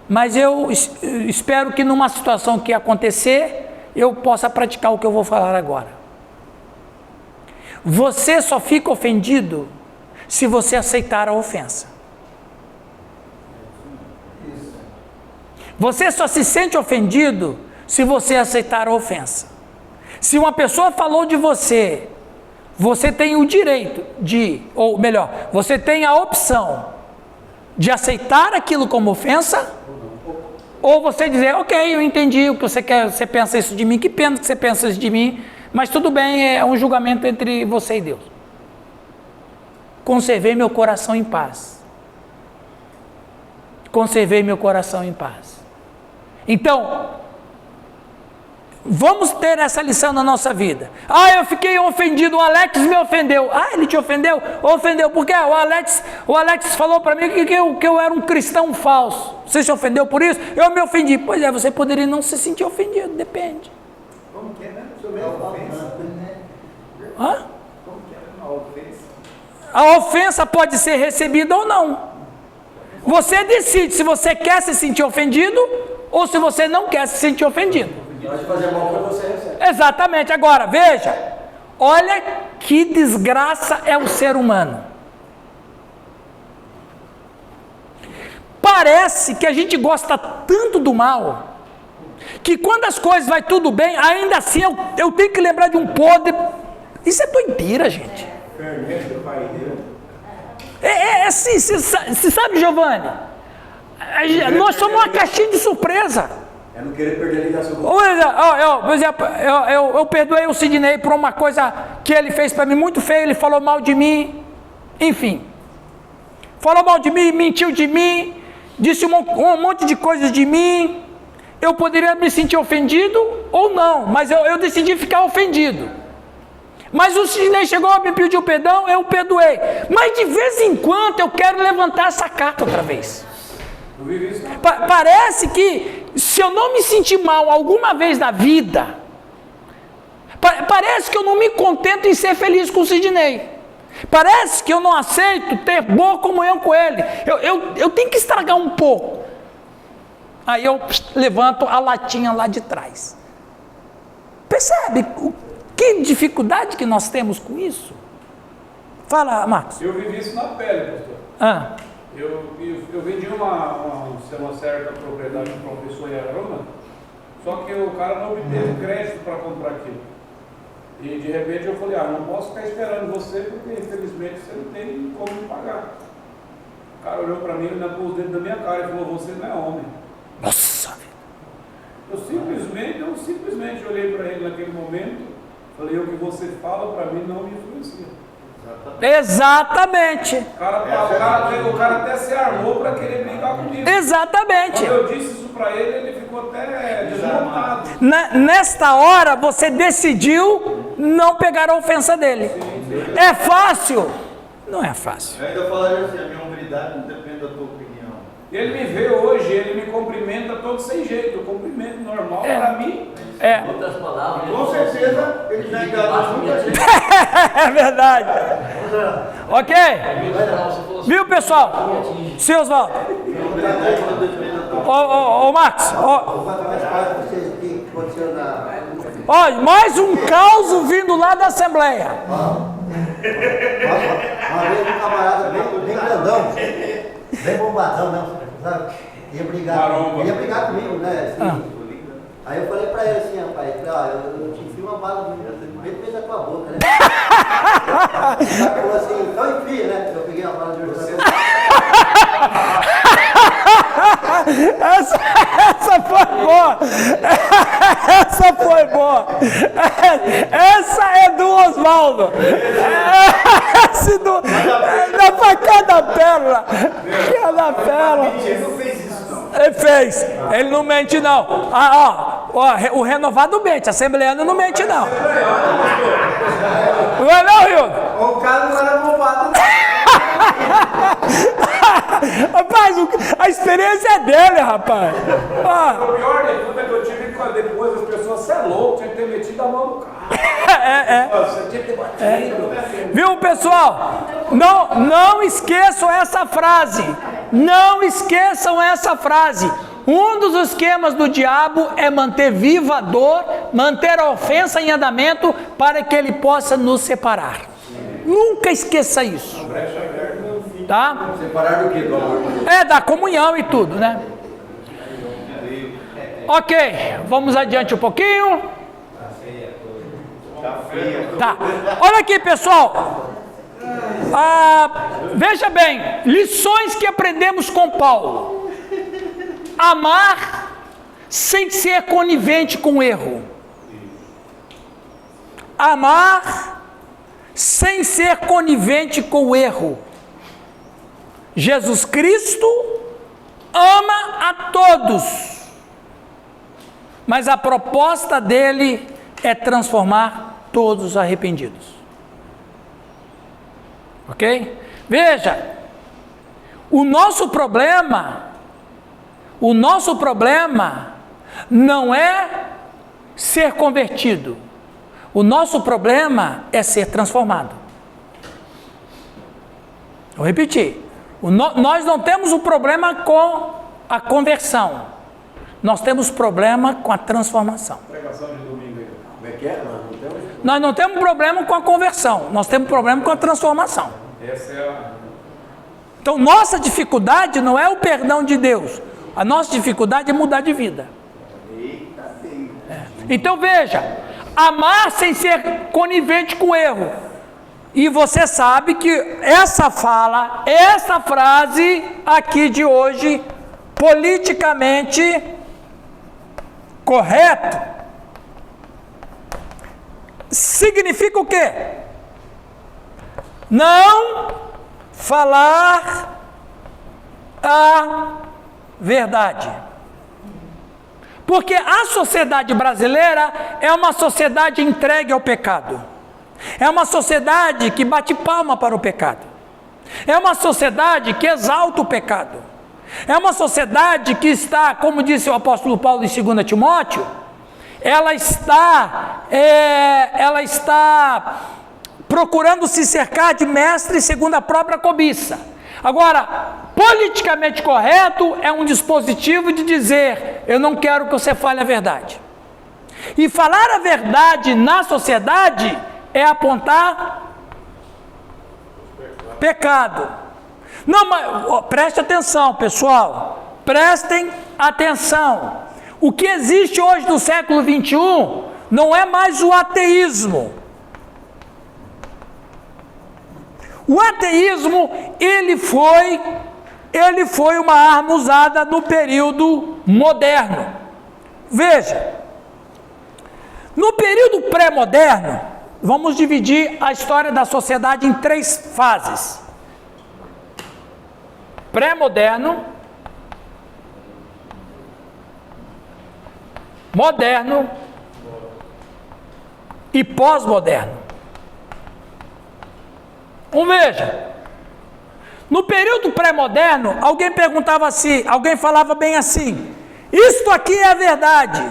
Mas eu espero que numa situação que acontecer, eu possa praticar o que eu vou falar agora. Você só fica ofendido se você aceitar a ofensa. Você só se sente ofendido se você aceitar a ofensa. Se uma pessoa falou de você, você tem o direito de, ou melhor, você tem a opção de aceitar aquilo como ofensa, ou você dizer, ok, eu entendi o que você quer, você pensa isso de mim, que pena que você pensa isso de mim, mas tudo bem, é um julgamento entre você e Deus. Conservei meu coração em paz. Conservei meu coração em paz. Então, vamos ter essa lição na nossa vida. Ah, eu fiquei ofendido, o Alex me ofendeu. Ah, ele te ofendeu? Ofendeu, por quê? O Alex falou para mim que eu era um cristão falso. Você se ofendeu por isso? Eu me ofendi. Pois é, você poderia não se sentir ofendido, depende. Como que é, né? Sobre a ofensa. Hã? Como que é uma ofensa? A ofensa pode ser recebida ou não. Você decide se você quer se sentir ofendido ou se você não quer se sentir ofendido. Pode fazer mal para você recebe. Exatamente. Agora, veja, olha que desgraça é o ser humano. Parece que a gente gosta tanto do mal, que quando as coisas vai tudo bem, ainda assim eu tenho que lembrar de um podre. Isso é doideira, gente. Fermento do pai dele. É assim, você sabe, Giovanni? Nós somos uma caixinha de surpresa. É não querer perder a ligação com Por exemplo, eu perdoei o Sidney por uma coisa que ele fez para mim muito feia, ele falou mal de mim, enfim. Falou mal de mim, mentiu de mim, disse um monte de coisas de mim. Eu poderia me sentir ofendido ou não, mas eu decidi ficar ofendido. Mas o Sidney chegou, me pediu perdão, eu perdoei. Mas de vez em quando eu quero levantar essa carta outra vez. Eu vivi isso. Parece que se eu não me sentir mal alguma vez na vida, parece que eu não me contento em ser feliz com o Sidney. Parece que eu não aceito ter boa comunhão com ele. Eu tenho que estragar um pouco. Aí eu levanto a latinha lá de trás. Percebe que dificuldade que nós temos com isso? Fala, Marcos. Eu vivi isso na pele, pastor. Eu vendi uma certa propriedade para uma pessoa em Araruna, só que o cara não obteve crédito para comprar aquilo. E de repente eu falei, não posso ficar esperando você, porque infelizmente você não tem como me pagar. O cara olhou para mim, ele pôs os dedos na minha cara e falou, você não é homem. Nossa! Eu simplesmente olhei para ele naquele momento, falei, o que você fala para mim não me influencia. Exatamente. O cara até se armou para querer brigar comigo. Exatamente. Quando eu disse isso para ele, ele ficou até desmontado. Nesta hora, você decidiu não pegar a ofensa dele. Sim. É fácil? Não é fácil. Eu ainda falaria assim, a minha humildade não depende da tua opinião. Ele me vê hoje, ele me cumprimenta todo sem jeito. Eu cumprimento normal para mim. Outras palavras. Com certeza, ele já enganou muita gente. É verdade. Ok? Viu, pessoal? Seus Oswaldo. Ô, Marcos. Ó, mais um caos vindo lá da Assembleia. Uma vez um camarada bem grandão, bem bombadão, né? Sabe? Ia brigar comigo, né? Assim, aí eu falei pra ele assim, rapaz, eu te enfio uma bala no meio da tua boca, né? Ele falou assim, então enfia, né? Eu peguei uma bala de urso. Essa foi boa. Essa foi boa. Essa é do Oswaldo. Essa da facada pérola. Cada pérola. Ele não fez isso, não. Ele fez. Ele não mente, não. O renovado mente. Assembleano não mente, não. Não é não, Rio? O cara não era bombado, não. Rapaz, a experiência é dele, rapaz. O pior de tudo é que eu tive que depois as pessoas, você é louco, tinha que ter metido a mão no carro. Você tinha que ter batido. Viu, pessoal? Não esqueçam essa frase. Não esqueçam essa frase. Um dos esquemas do diabo é manter viva a dor, manter a ofensa em andamento para que ele possa nos separar. Nunca esqueça isso. Tá? Separar do quê? Do amor? Da comunhão e tudo, né? Ok, vamos adiante um pouquinho. Tá. Olha aqui, pessoal. Veja bem, lições que aprendemos com Paulo. Amar sem ser conivente com o erro. Amar sem ser conivente com o erro. Jesus Cristo ama a todos, mas a proposta dele é transformar todos os arrependidos. Ok? Veja, o nosso problema não é ser convertido. O nosso problema é ser transformado. Vou repetir. Nós não temos um problema com a conversão. Nós temos problema com a transformação. Pregação de domingo aí. Como é que é? Nós não temos problema com a conversão. Nós temos problema com a transformação. Essa é a... Então, nossa dificuldade não é o perdão de Deus. A nossa dificuldade é mudar de vida. Então, veja. Amar sem ser conivente com o erro. E você sabe que essa frase aqui de hoje, politicamente correto, significa o quê? Não falar a verdade. Porque a sociedade brasileira é uma sociedade entregue ao pecado. É uma sociedade que bate palma para o pecado. É uma sociedade que exalta o pecado. É uma sociedade que está, como disse o apóstolo Paulo em 2 Timóteo, ela está procurando se cercar de mestres segundo a própria cobiça. Agora, politicamente correto é um dispositivo de dizer, eu não quero que você fale a verdade. E falar a verdade na sociedade é apontar pecado. Não, mas preste atenção, pessoal. Prestem atenção. O que existe hoje no século 21 não é mais o ateísmo. O ateísmo, ele foi uma arma usada no período moderno. Veja, no período pré-moderno, vamos dividir a história da sociedade em 3 fases. Pré-moderno, moderno e pós-moderno. Veja, no período pré-moderno, alguém perguntava assim, alguém falava bem assim, isto aqui é a verdade.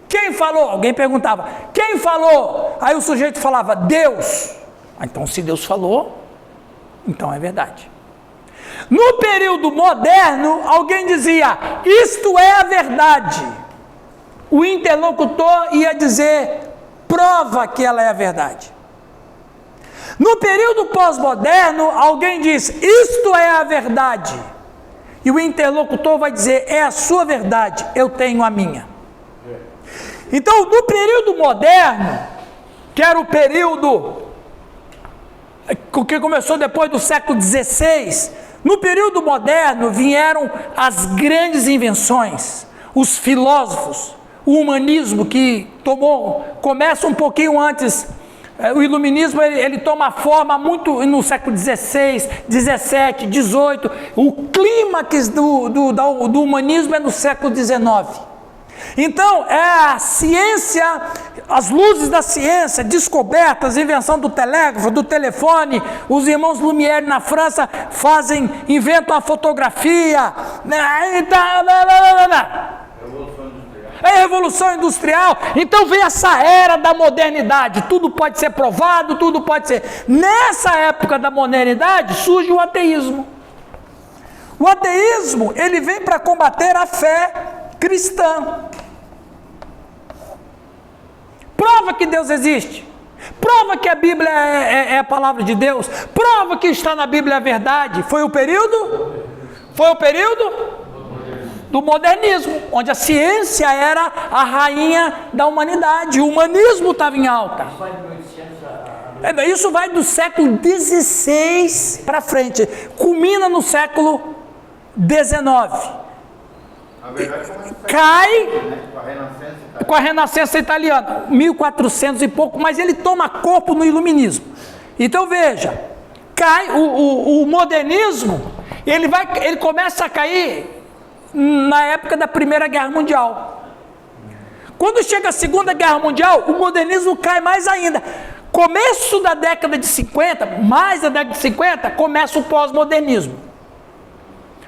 Quem falou? Alguém perguntava, quem falou? Aí o sujeito falava, Deus. Então, se Deus falou, então é verdade. No período moderno, alguém dizia, isto é a verdade. O interlocutor ia dizer, prova que ela é a verdade. No período pós-moderno, alguém diz, isto é a verdade. E o interlocutor vai dizer, é a sua verdade, eu tenho a minha. Então, no período moderno, que era o período que começou depois do século XVI, No período moderno vieram as grandes invenções, os filósofos, o humanismo que começa um pouquinho antes. O iluminismo ele toma forma muito no século XVI, XVII, XVIII. O clímax do humanismo é no século XIX. Então, é a ciência, as luzes da ciência, descobertas, invenção do telégrafo, do telefone. Os irmãos Lumière na França inventam a fotografia. É a Revolução Industrial. Então vem essa era da modernidade. Tudo pode ser provado, tudo pode ser. Nessa época da modernidade surge o ateísmo. O ateísmo, ele vem para combater a fé cristã. Prova que Deus existe. Prova que a Bíblia é a palavra de Deus. Prova que está na Bíblia a verdade. Foi o período do modernismo, onde a ciência era a rainha da humanidade. O humanismo estava em alta. Isso vai do século XVI para frente. Culmina no século XIX. Cai com a Renascença italiana, 1400 e pouco, mas ele toma corpo no iluminismo. Então veja, cai o modernismo, ele começa a cair na época da Primeira Guerra Mundial. Quando chega a Segunda Guerra Mundial, o modernismo cai mais ainda. Começo da década de 50, mais da década de 50, começa o pós-modernismo.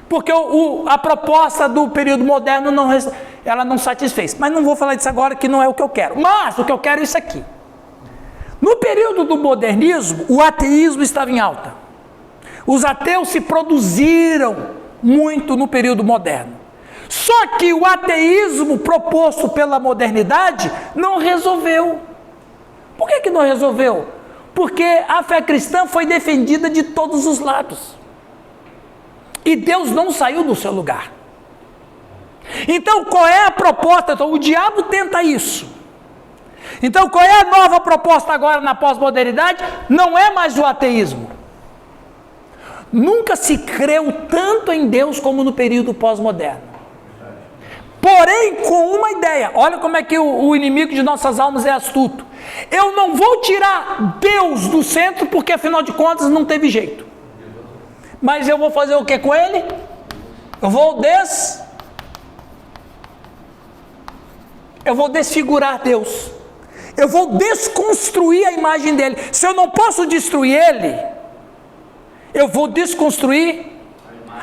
Porque a proposta do período moderno ela não satisfez. Mas não vou falar disso agora, que não é o que eu quero. Mas o que eu quero é isso aqui. No período do modernismo, o ateísmo estava em alta. Os ateus se produziram muito no período moderno. Só que o ateísmo proposto pela modernidade não resolveu. Por que não resolveu? Porque a fé cristã foi defendida de todos os lados. E Deus não saiu do seu lugar. Então, qual é a proposta? Então, o diabo tenta isso. Então, qual é a nova proposta agora na pós-modernidade? Não é mais o ateísmo. Nunca se creu tanto em Deus como no período pós-moderno. Porém, com uma ideia. Olha como é que o inimigo de nossas almas é astuto. Eu não vou tirar Deus do centro, porque afinal de contas não teve jeito. Mas eu vou fazer o que com ele? Eu vou desfigurar Deus. Eu vou desconstruir a imagem dele. Se eu não posso destruir ele, eu vou desconstruir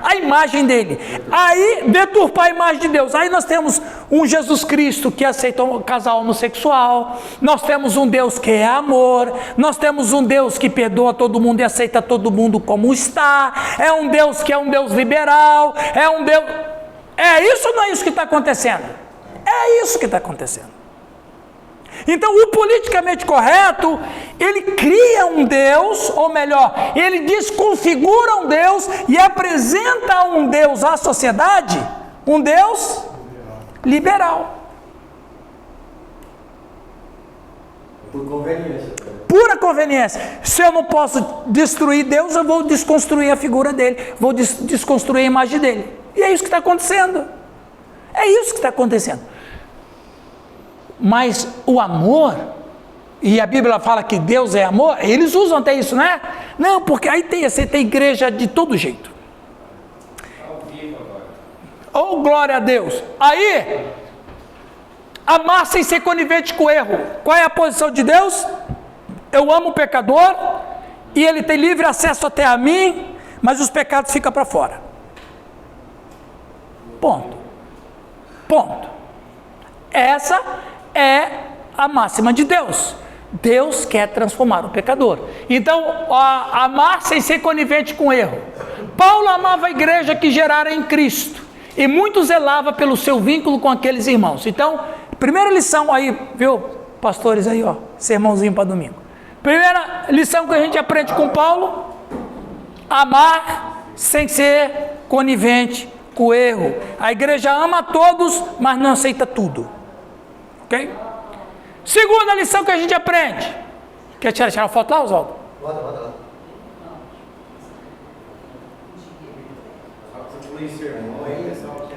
a imagem dele. Aí, deturpar a imagem de Deus. Aí nós temos um Jesus Cristo que aceita um casal homossexual. Nós temos um Deus que é amor. Nós temos um Deus que perdoa todo mundo e aceita todo mundo como está. É um Deus que é um Deus liberal. É um Deus... É isso ou não é isso que está acontecendo? É isso que está acontecendo. Então, o politicamente correto, ele cria um Deus, ou melhor, ele desconfigura um Deus e apresenta um Deus à sociedade, um Deus liberal. Por conveniência. Pura conveniência. Se eu não posso destruir Deus, eu vou desconstruir a figura dele, vou desconstruir a imagem dele. E é isso que está acontecendo. É isso que está acontecendo. Mas o amor, e a Bíblia fala que Deus é amor, eles usam até isso, né? Não, porque aí você tem igreja de todo jeito. Oh, glória a Deus. Aí, amar sem ser conivente com o erro. Qual é a posição de Deus? Eu amo o pecador, e ele tem livre acesso até a mim, mas os pecados ficam para fora. Ponto. Essa é a máxima de Deus. Deus quer transformar o pecador. Então, amar sem ser conivente com o erro. Paulo amava a igreja que gerara em Cristo e muito zelava pelo seu vínculo com aqueles irmãos. Então, primeira lição aí, viu, pastores aí, ó, sermãozinho para domingo. Primeira lição que a gente aprende com Paulo: amar sem ser conivente com o erro. A igreja ama a todos, mas não aceita tudo. Ok? Segunda lição que a gente aprende. Quer tirar a foto lá, Oswaldo? Bota lá. em sermão aí, pessoal.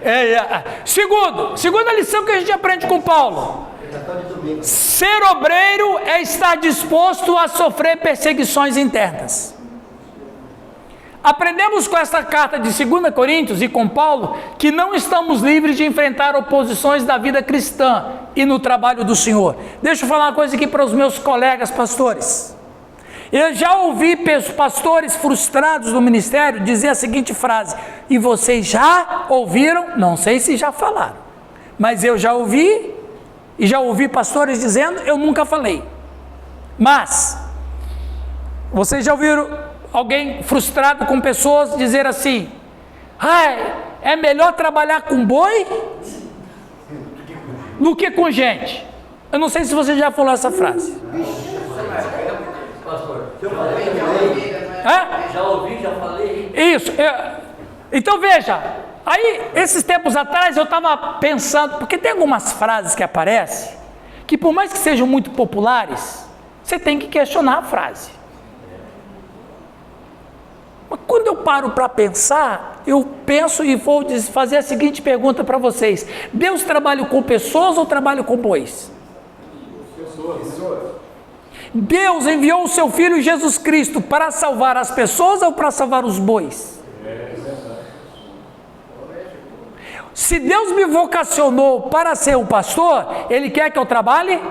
Segunda lição que a gente aprende com Paulo: ser obreiro é estar disposto a sofrer perseguições internas. Aprendemos com essa carta de 2 Coríntios e com Paulo que não estamos livres de enfrentar oposições da vida cristã e no trabalho do Senhor. Deixa eu falar uma coisa aqui para os meus colegas pastores. Eu já ouvi pastores frustrados do ministério dizer a seguinte frase: e vocês já ouviram? Não sei se já falaram, mas eu já ouvi, e já ouvi pastores dizendo: eu nunca falei. Mas vocês já ouviram alguém frustrado com pessoas dizer assim: é melhor trabalhar com boi do que com gente? Eu não sei se você já falou essa frase. Pastor, já ouvi, já falei. Isso. Então veja, aí esses tempos atrás eu estava pensando, porque tem algumas frases que aparecem, que por mais que sejam muito populares, você tem que questionar a frase. Mas quando eu paro para pensar, eu penso e vou fazer a seguinte pergunta para vocês: Deus trabalha com pessoas ou trabalha com bois? Deus enviou o seu Filho Jesus Cristo para salvar as pessoas ou para salvar os bois? Se Deus me vocacionou para ser um pastor, Ele quer que eu trabalhe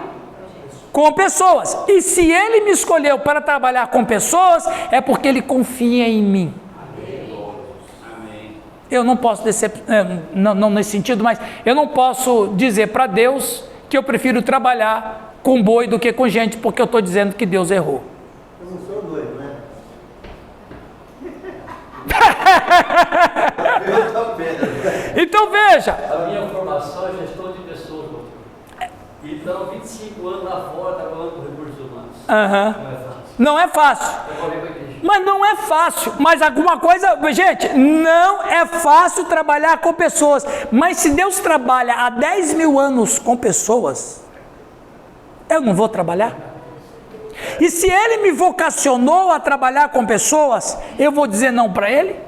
com pessoas. E se Ele me escolheu para trabalhar com pessoas, é porque Ele confia em mim. Eu não posso não nesse sentido, mas eu não posso dizer para Deus que eu prefiro trabalhar com boi do que com gente, porque eu estou dizendo que Deus errou. Eu não sou doido, né? Então veja. A minha formação é gestão de pessoas, doutor. Então, 25 anos lá fora trabalhando com recursos humanos. Não é fácil. Mas não é fácil. Mas alguma coisa, gente, não é fácil trabalhar com pessoas. Mas se Deus trabalha há 10 mil anos com pessoas, eu não vou trabalhar? E se Ele me vocacionou a trabalhar com pessoas, eu vou dizer não para Ele?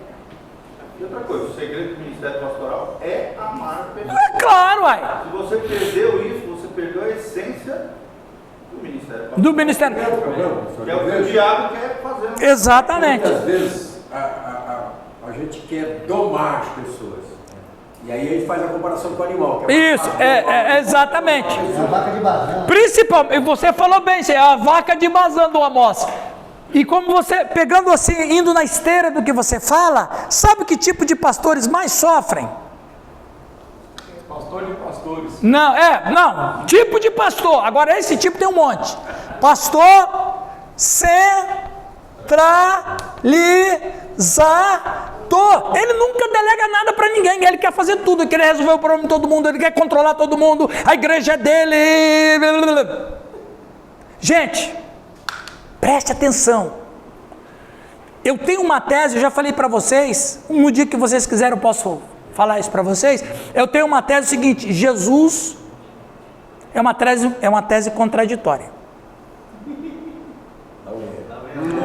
E outra coisa, o segredo do ministério pastoral é amar pessoas. É claro, uai. Se você perdeu isso, você perdeu a essência do ministério pastoral. Do ministério. Que é o que o diabo quer fazer. Exatamente. Muitas vezes a gente quer domar as pessoas. E aí a gente faz a comparação com o animal. Que é Isso, exatamente. É a vaca de Bazan. Principalmente, você falou bem, é a vaca de Bazan do Amós. E como você, pegando assim, indo na esteira do que você fala, sabe que tipo de pastores mais sofrem? Pastor de pastores. Não, tipo de pastor. Agora esse tipo tem um monte. Pastor centralizador. Ele nunca delega nada para ninguém. Ele quer fazer tudo, ele quer resolver o problema de todo mundo, ele quer controlar todo mundo. A igreja é dele. Gente, preste atenção. Eu tenho uma tese, eu já falei para vocês. No dia que vocês quiserem eu posso falar isso para vocês. Eu tenho uma tese seguinte: Jesus é uma tese contraditória.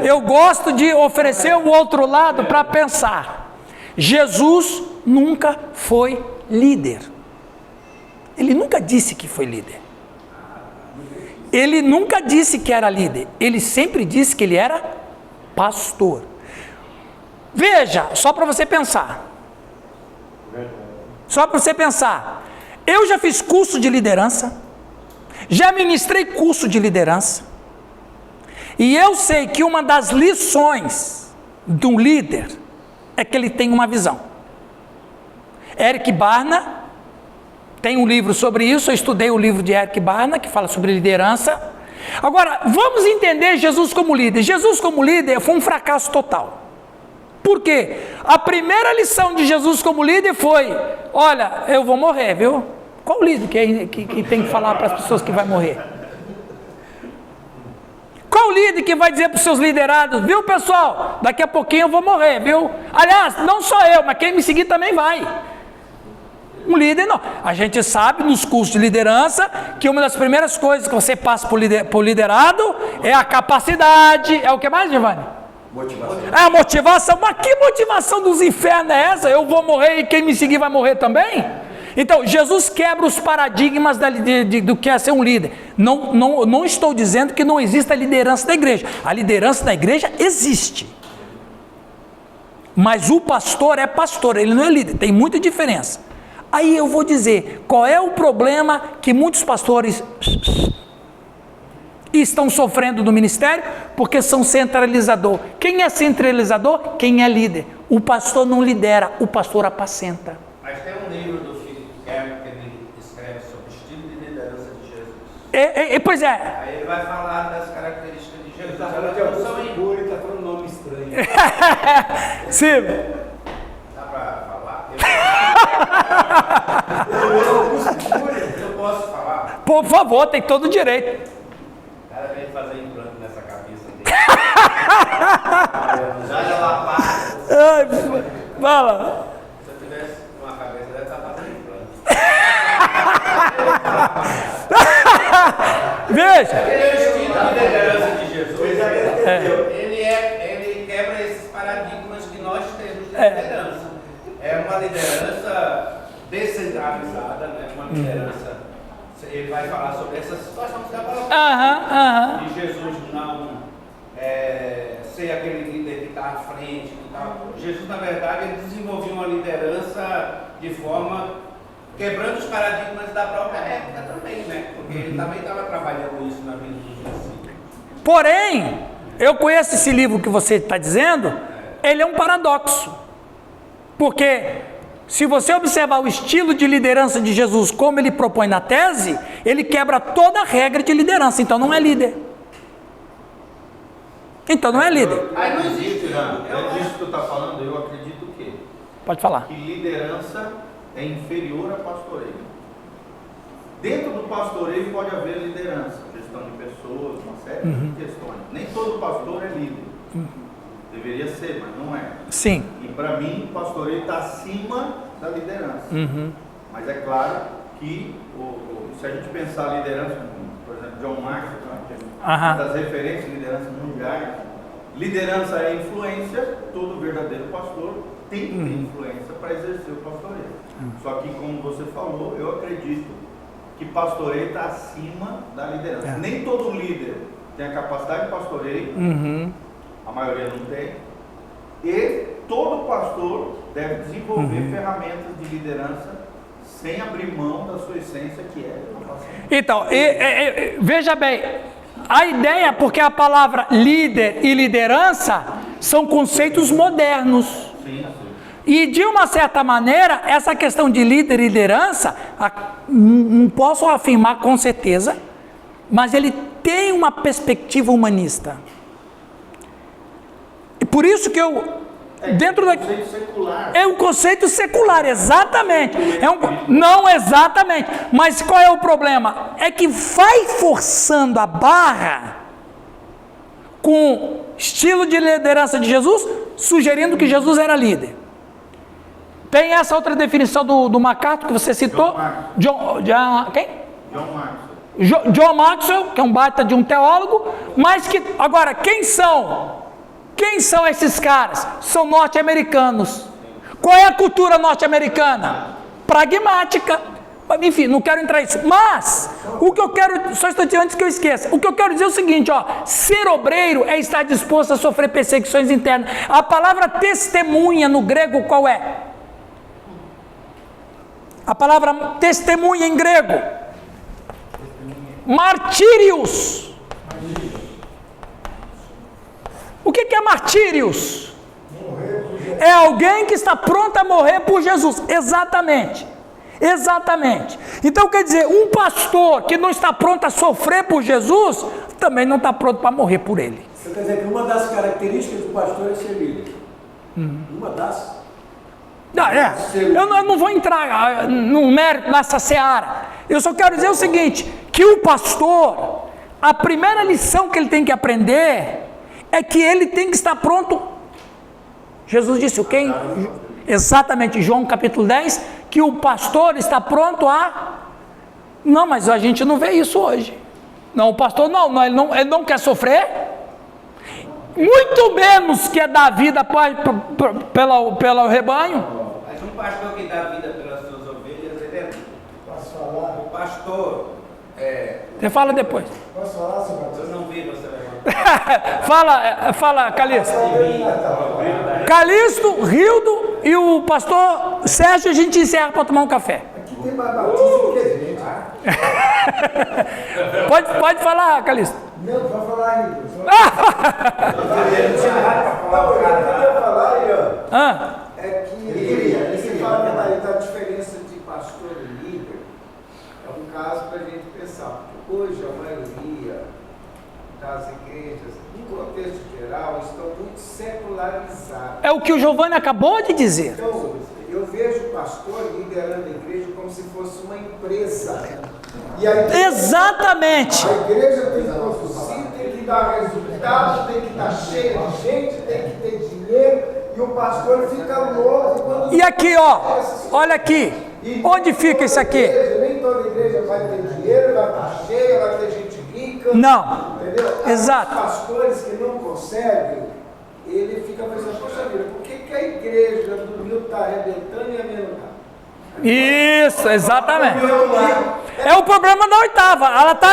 Eu gosto de oferecer o outro lado para pensar. Jesus nunca foi líder. Ele nunca disse que foi líder. Ele nunca disse que era líder. Ele sempre disse que ele era pastor. Veja, só para você pensar. Só para você pensar. Eu já fiz curso de liderança. Já ministrei curso de liderança. E eu sei que uma das lições de um líder é que ele tem uma visão. Eric Barna tem um livro sobre isso. Eu estudei o livro de Eric Barna, que fala sobre liderança. Agora, vamos entender Jesus como líder. Jesus como líder foi um fracasso total. Por quê? A primeira lição de Jesus como líder foi: olha, eu vou morrer, viu? Qual líder que tem que falar para as pessoas que vai morrer? Qual líder que vai dizer para os seus liderados: viu, pessoal, daqui a pouquinho eu vou morrer, viu? Aliás, não só eu, mas quem me seguir também vai. Um líder não. A gente sabe nos cursos de liderança que uma das primeiras coisas que você passa por liderado é a capacidade. É o que mais, Giovanni? Motivação. A motivação, mas que motivação dos infernos é essa? Eu vou morrer e quem me seguir vai morrer também? Então, Jesus quebra os paradigmas do que é ser um líder. Não estou dizendo que não exista liderança da igreja. A liderança da igreja existe. Mas o pastor é pastor, ele não é líder. Tem muita diferença. Aí eu vou dizer, qual é o problema que muitos pastores estão sofrendo no ministério? Porque são centralizador. Quem é centralizador? Quem é líder. O pastor não lidera, o pastor apacenta. Mas tem um livro do Philip Kerr que ele escreve sobre o estilo de liderança de Jesus. Pois é. Aí ele vai falar das características de Jesus. Está falando de Elas não alguns são figuras, está falando nome estranho. Sim. Dá para falar? Eu posso falar? Por favor, tem todo o direito. O cara veio fazer implante nessa cabeça dele. Já lapada. Fala. Se eu tivesse uma cabeça, deve estar fazendo implante. Veja. Aquele é o estilo de liderança de Jesus. Ele quebra esses paradigmas que nós temos de liderança. É uma liderança descentralizada, né? Uma liderança. Ele vai falar sobre essa situação que você está falando. De Jesus não ser aquele líder que está à frente e tal. Jesus, na verdade, ele desenvolveu uma liderança de forma quebrando os paradigmas da própria época também, né? Porque ele também estava trabalhando isso na vida dos discípulos. Porém, eu conheço esse livro que você está dizendo, ele é um paradoxo. Porque se você observar o estilo de liderança de Jesus, como ele propõe na tese, ele quebra toda a regra de liderança, então não é líder. Então não é líder. Aí não existe, É disso que tu está falando, eu acredito que Pode falar. que liderança é inferior a pastoreio. Dentro do pastoreio pode haver liderança, gestão de pessoas, uma série de questões. Nem todo pastor é líder. Deveria ser, mas não é. Sim. E para mim, o pastoreio está acima da liderança. Mas é claro que se a gente pensar a liderança, por exemplo, John Maxwell, que é uma das referências de liderança mundiais, liderança é influência, todo verdadeiro pastor tem que ter influência para exercer o pastoreio. Só que, como você falou, eu acredito que pastoreio está acima da liderança. Nem todo líder tem a capacidade de pastoreio, a maioria não tem, e todo pastor deve desenvolver ferramentas de liderança sem abrir mão da sua essência, que é a paciência. Então, veja bem, a ideia, porque a palavra líder e liderança são conceitos modernos. Sim. E de uma certa maneira, essa questão de líder e liderança, não posso afirmar com certeza, mas ele tem uma perspectiva humanista. E por isso que dentro da... conceito secular. É um conceito secular, exatamente. Não exatamente. Mas qual é o problema? É que vai forçando a barra com estilo de liderança de Jesus, sugerindo que Jesus era líder. Tem essa outra definição do MacArthur que você citou? Quem? John Maxwell, que é um baita de um teólogo, mas que, agora, quem são? Quem são esses caras? São norte-americanos. Qual é a cultura norte-americana? Pragmática. Enfim, não quero entrar nisso. Mas, o que eu quero, só estou dizendo antes que eu esqueça, o que eu quero dizer é o seguinte, ser obreiro é estar disposto a sofrer perseguições internas. A palavra testemunha no grego qual é? A palavra testemunha em grego. Martírios. O que é martírios? É alguém que está pronto a morrer por Jesus. Exatamente. Exatamente. Então quer dizer, um pastor que não está pronto a sofrer por Jesus, também não está pronto para morrer por ele. Você quer dizer que uma das características do pastor é ser líder? Uma das? Eu não vou entrar no mérito nessa seara. Eu só quero dizer o seguinte, que o pastor, a primeira lição que ele tem que aprender é que ele tem que estar pronto. Jesus disse o quê? Exatamente, João capítulo 10, que o pastor está pronto a... Não, mas a gente não vê isso hoje. Não, o pastor ele não quer sofrer. muito menos quer dar vida pelo rebanho. Mas um pastor que dá vida pelas suas ovelhas, ele é. Posso falar? O pastor. Você fala depois. Posso falar, seu pastor? Eu não vi você levantar. Fala, Calixto. Calixto, Rildo e o pastor Sérgio, a gente encerra para tomar um café. Aqui tem mais batismo que a gente. Pode falar, Calixto. Não, pode falar ainda. Eu queria falar aí, ó. É que você fala aí da diferença de pastor e líder. É um caso para a gente pensar. Porque hoje a maioria das igrejas, no contexto geral, estão muito secularizadas. É o que o Giovanni acabou de dizer. Então, eu vejo o pastor liderando a igreja como se fosse uma empresa. E a igreja, exatamente. A igreja tem que produzir, tem que dar resultado, tem que estar cheia de gente, tem que ter dinheiro, e o pastor fica louco. E aqui, ó, olha aqui. Onde fica isso aqui? Nem toda igreja vai ter dinheiro, vai estar cheia, vai ter gente rica. Não. Entendeu? Exato. Os pastores que não conseguem, ele fica pensando, poxa vida, por que a igreja do Rio está arrebentando e a minha não está? Isso, exatamente. É o problema da oitava. Ela tá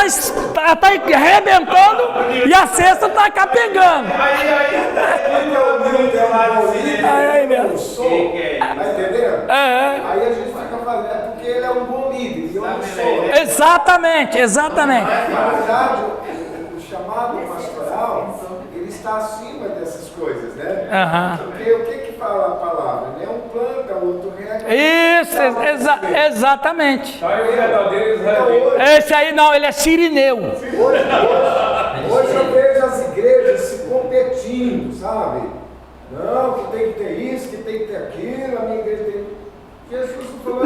arrebentando e a sexta tá capengando. Aí mesmo. Tá entendendo? Aí a gente fica fazendo, é porque ele é um bom líder, e eu não sou. Exatamente. Na verdade, o chamado pastoral, ele está acima dessas coisas, né? Porque o que fala a palavra? Né? Um planta, o outro rega. Isso, exatamente. Esse aí não, ele é sirineu. Hoje eu vejo as igrejas se competindo, sabe? Não, que tem que ter isso, que tem que ter aquilo, a minha igreja tem. Jesus não falou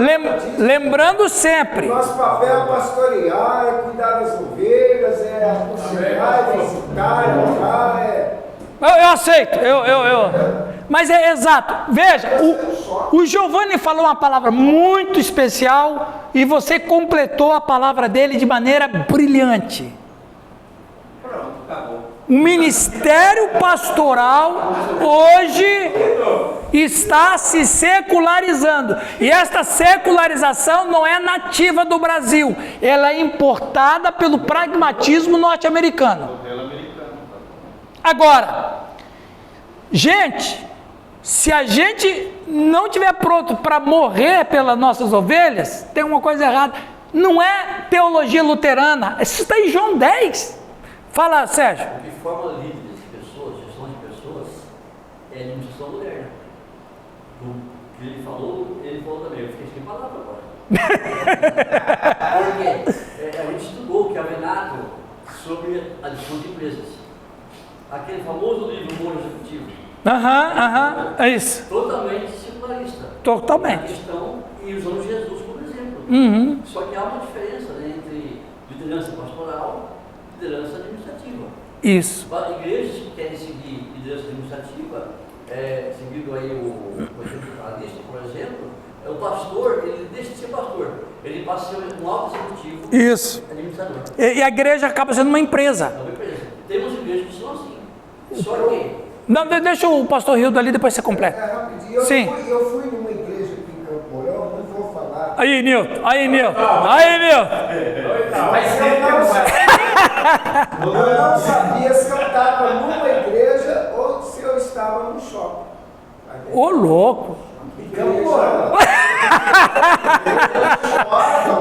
lembrando sempre. Nosso papel é pastorear, é cuidar das ovelhas, é aconselhar, é visitar, é orar, Eu aceito, mas é exato. Veja, o Giovanni falou uma palavra muito especial e você completou a palavra dele de maneira brilhante. Pronto, acabou. O ministério pastoral hoje está se secularizando. E esta secularização não é nativa do Brasil, ela é importada pelo pragmatismo norte-americano. Agora, gente, se a gente não estiver pronto para morrer pelas nossas ovelhas, tem uma coisa errada. Não é teologia luterana, isso está em João 10. Fala, Sérgio. O que forma líderes de pessoas, gestão de pessoas, é a administração moderna. O que ele falou também. Eu fiquei sem palavra agora. Porque a gente estudou o que é Venato sobre a gestão de empresas. Aquele famoso livro Humor Executivo. É isso. Totalmente secularista. Totalmente. A questão, e usando Jesus como exemplo. Só que há uma diferença, né, entre liderança pastoral e liderança administrativa. Isso. Igrejas que querem seguir liderança administrativa, seguindo aí o exemplo da lista, por exemplo, o pastor, ele deixa de ser pastor, ele passa a ser um alto executivo. Isso. Administrador. E a igreja acaba sendo uma empresa. É uma empresa. Temos igrejas que são assim. Só que... Não, deixa o pastor Rildo ali, depois você completa. Rapidinho. Sim. Eu fui numa igreja aqui em Campo Mourão, não vou falar. Aí, Nilton. Eu não sabia se eu estava numa igreja ou se eu estava num shopping. Ô, louco. Campo Mourão.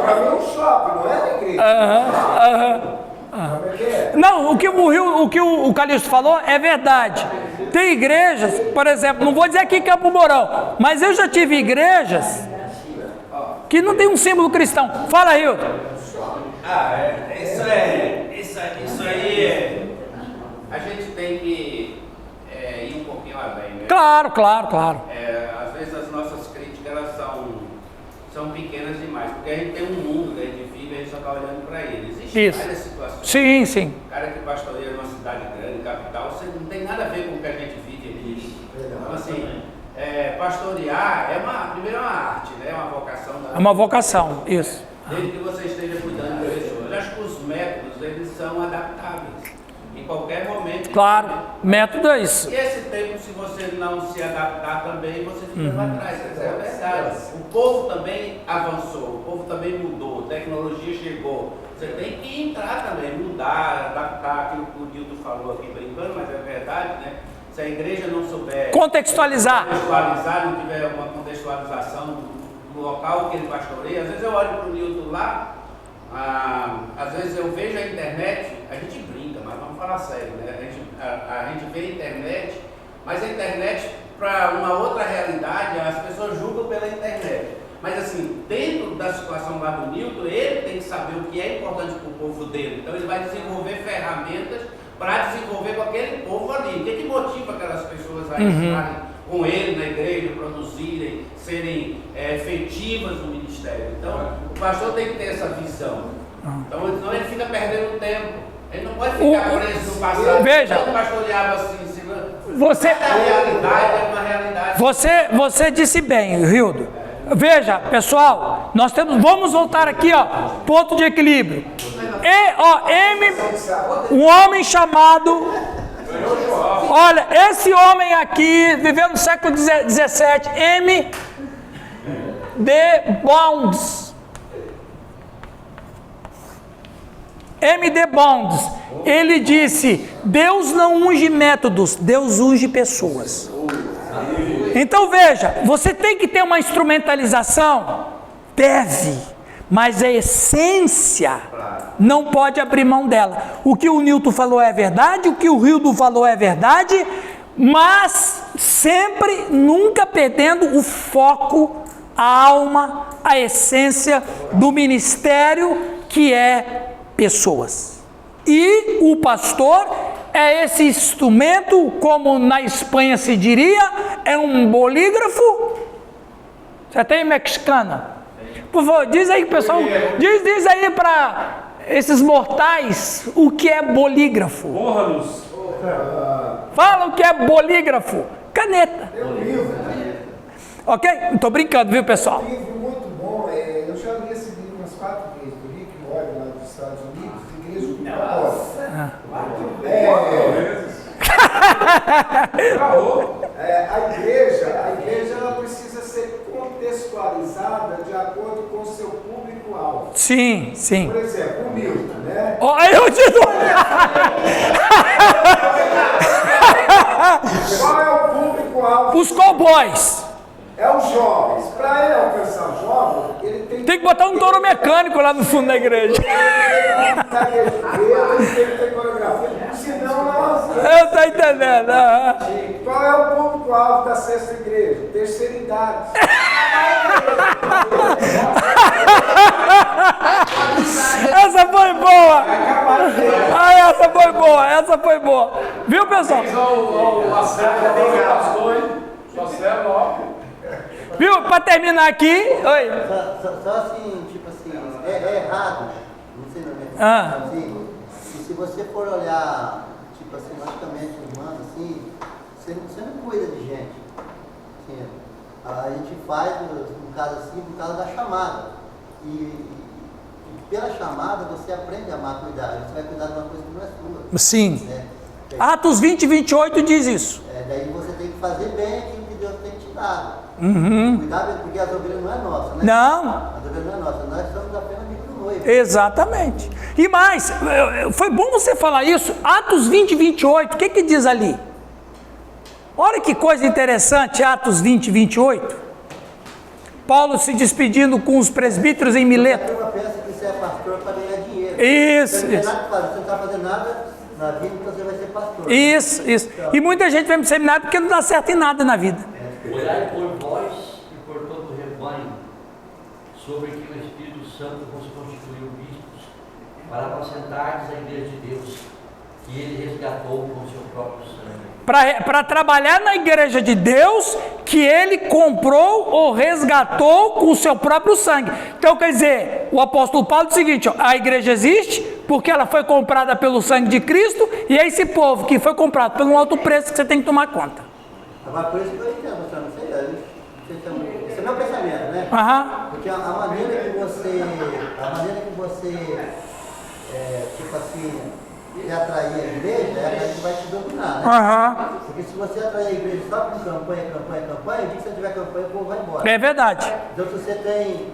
Para mim é um shopping, não é uma igreja. Não, o que o Calixto falou é verdade. Tem igrejas, por exemplo, não vou dizer aqui Campo Mourão, mas eu já tive igrejas que não tem um símbolo cristão. Fala, Hilton. Isso aí a gente tem que ir um pouquinho além, né? Claro. Às vezes as nossas críticas elas são pequenas demais, porque a gente tem um mundo que a gente vive e a gente só está olhando para ele. Existem várias situações. Sim. O cara que pastoreia numa cidade grande, capital, você não tem nada a ver com o que a gente vive aqui. Então, assim, pastorear primeiro é uma arte, né? É uma vocação. É uma vocação, isso. Desde que você esteja cuidando de pessoas. Eu acho que os métodos, eles são adaptáveis. Em qualquer momento. Claro. Método é isso. E esse tempo, se você não se adaptar também, você fica para trás. Essa é a verdade. O povo também avançou, o povo também mudou, a tecnologia chegou. Você tem que entrar também, mudar, adaptar aquilo que o Nilton falou aqui brincando, mas é verdade, né? Se a igreja não souber contextualizar, não tiver uma contextualização do local que ele pastoreia, às vezes eu olho para o Nilton lá, às vezes eu vejo a internet, a gente brinca, mas vamos falar sério, né? A gente vê a internet, mas a internet, para uma outra realidade, as pessoas julgam pela internet. Mas assim, dentro da situação lá do Nilton, ele tem que saber o que é importante para o povo dele. Então ele vai desenvolver ferramentas para desenvolver com aquele povo ali. O que motiva aquelas pessoas a estarem com ele na igreja, produzirem, serem efetivas no ministério? Então, o pastor tem que ter essa visão. Então, senão ele fica perdendo tempo. Ele não pode ficar preso no passado. Veja, quando pastoreava assim, você, a realidade é uma realidade. Você disse bem, Rildo. Veja, pessoal, vamos voltar aqui, ó, ponto de equilíbrio. Um homem chamado, olha, esse homem aqui viveu no século 17, M.D. Bonds, ele disse: Deus não unge métodos, Deus unge pessoas. Então veja, você tem que ter uma instrumentalização? Deve, mas a essência não pode abrir mão dela. O que o Nilton falou é verdade, o que o Rildo falou é verdade, mas sempre, nunca perdendo o foco, a alma, a essência do ministério, que é pessoas. E o pastor é esse instrumento, como na Espanha se diria, é um bolígrafo. Você tem mexicana? Por favor, diz aí, pessoal, diz aí para esses mortais o que é bolígrafo. Honra-nos. Fala o que é bolígrafo. Caneta. Ok? Não estou brincando, viu, pessoal? Um livro muito bom, eu já li esse livro umas 4 vezes, do Rick Warren, lá dos Estados Unidos, Igreja do Propósito. A igreja ela precisa ser contextualizada de acordo com o seu público-alvo. Sim, sim. Por exemplo, o Nilton, né? Eu te dou. Qual é o público-alvo? Os cowboys. É os jovens. Para ele alcançar o jovem, ele tem que botar um touro mecânico lá no fundo da igreja. Ele tem que ter coreografia, senão não. Eu estou entendendo. Qual é o público-alvo da sexta igreja? Terceira idade. Essa foi boa. Essa foi boa. Viu, pessoal? Viu? Para terminar aqui. Oi. Só assim, tipo assim, é errado. Não sei não, assim, e se você for olhar, tipo assim, logicamente, humano, assim, você não cuida de gente. Assim, a gente faz, no caso assim, por causa da chamada. E pela chamada você aprende a amar, cuidar. Você vai cuidar de uma coisa que não é sua. Sim. Né? Atos 20, 28 diz isso. Daí você tem que fazer bem aquilo que Deus tem te dado. Uhum. Cuidar bem, porque a ovelha não é nossa, né? Não. A ovelha não é nossa, nós somos apenas amigos do noivo. Exatamente. E mais, foi bom você falar isso. Atos 20, 28, o que diz ali? Olha que coisa interessante, Atos 20, 28. Paulo se despedindo com os presbíteros em Mileto. A turma pensa que você é pastor para ganhar dinheiro. Isso, você não tem nada que fazer, você não está fazendo nada na vida, então você vai ser pastor. Isso. E muita gente vem para o seminário porque não dá certo em nada na vida. Olhai por vós e por todo o rebanho, sobre que o Espírito Santo vos constituiu bispos, para apacentardes a igreja de Deus, que ele resgatou com o seu próprio sangue. Para trabalhar na igreja de Deus, que ele comprou ou resgatou com o seu próprio sangue. Então, quer dizer, o apóstolo Paulo diz o seguinte: ó, a igreja existe porque ela foi comprada pelo sangue de Cristo, e é esse povo que foi comprado por um alto preço que você tem que tomar conta. Agora, por isso que eu entendo, não sei, esse é meu pensamento, né? Porque a maneira que você tipo assim, e atrair a igreja, é a igreja que vai te dominar, né? Porque se você atrair a igreja só com campanha, o dia que você tiver campanha, o povo vai embora. É verdade. Então se você tem...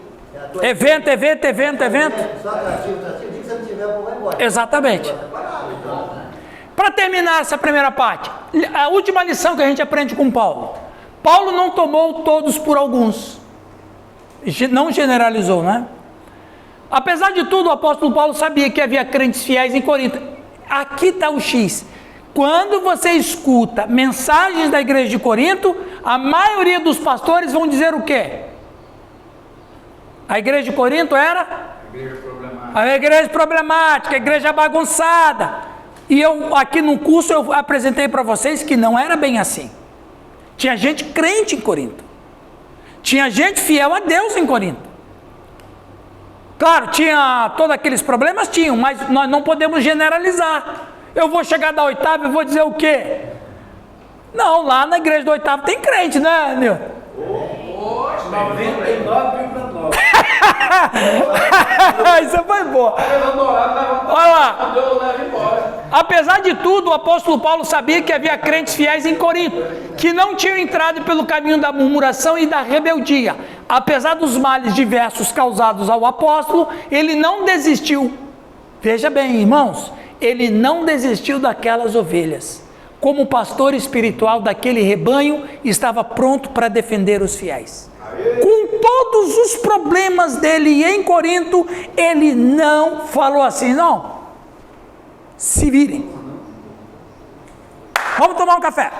Evento. Só atrativo, o dia que você não tiver, o povo vai embora. Exatamente. Para terminar essa primeira parte, a última lição que a gente aprende com Paulo. Paulo não tomou todos por alguns. Não generalizou, né? Apesar de tudo, o apóstolo Paulo sabia que havia crentes fiéis em Corinto. Aqui está o X. Quando você escuta mensagens da igreja de Corinto, a maioria dos pastores vão dizer o quê? A igreja de Corinto era? A igreja problemática, a igreja bagunçada. E eu, aqui no curso, eu apresentei para vocês que não era bem assim. Tinha gente crente em Corinto. Tinha gente fiel a Deus em Corinto. Claro, tinha todos aqueles problemas, tinham, mas nós não podemos generalizar. Eu vou chegar da oitava e vou dizer o quê? Não, lá na igreja do oitavo tem crente, né, Nilton? 99,9. Isso foi boa. Olha lá. Apesar de tudo, o apóstolo Paulo sabia que havia crentes fiéis em Corinto, que não tinham entrado pelo caminho da murmuração e da rebeldia. Apesar dos males diversos causados ao apóstolo, ele não desistiu. Veja bem, irmãos, ele não desistiu daquelas ovelhas. Como pastor espiritual daquele rebanho, estava pronto para defender os fiéis. Com todos os problemas dele em Corinto, ele não falou assim, não. Se virem. Vamos tomar um café.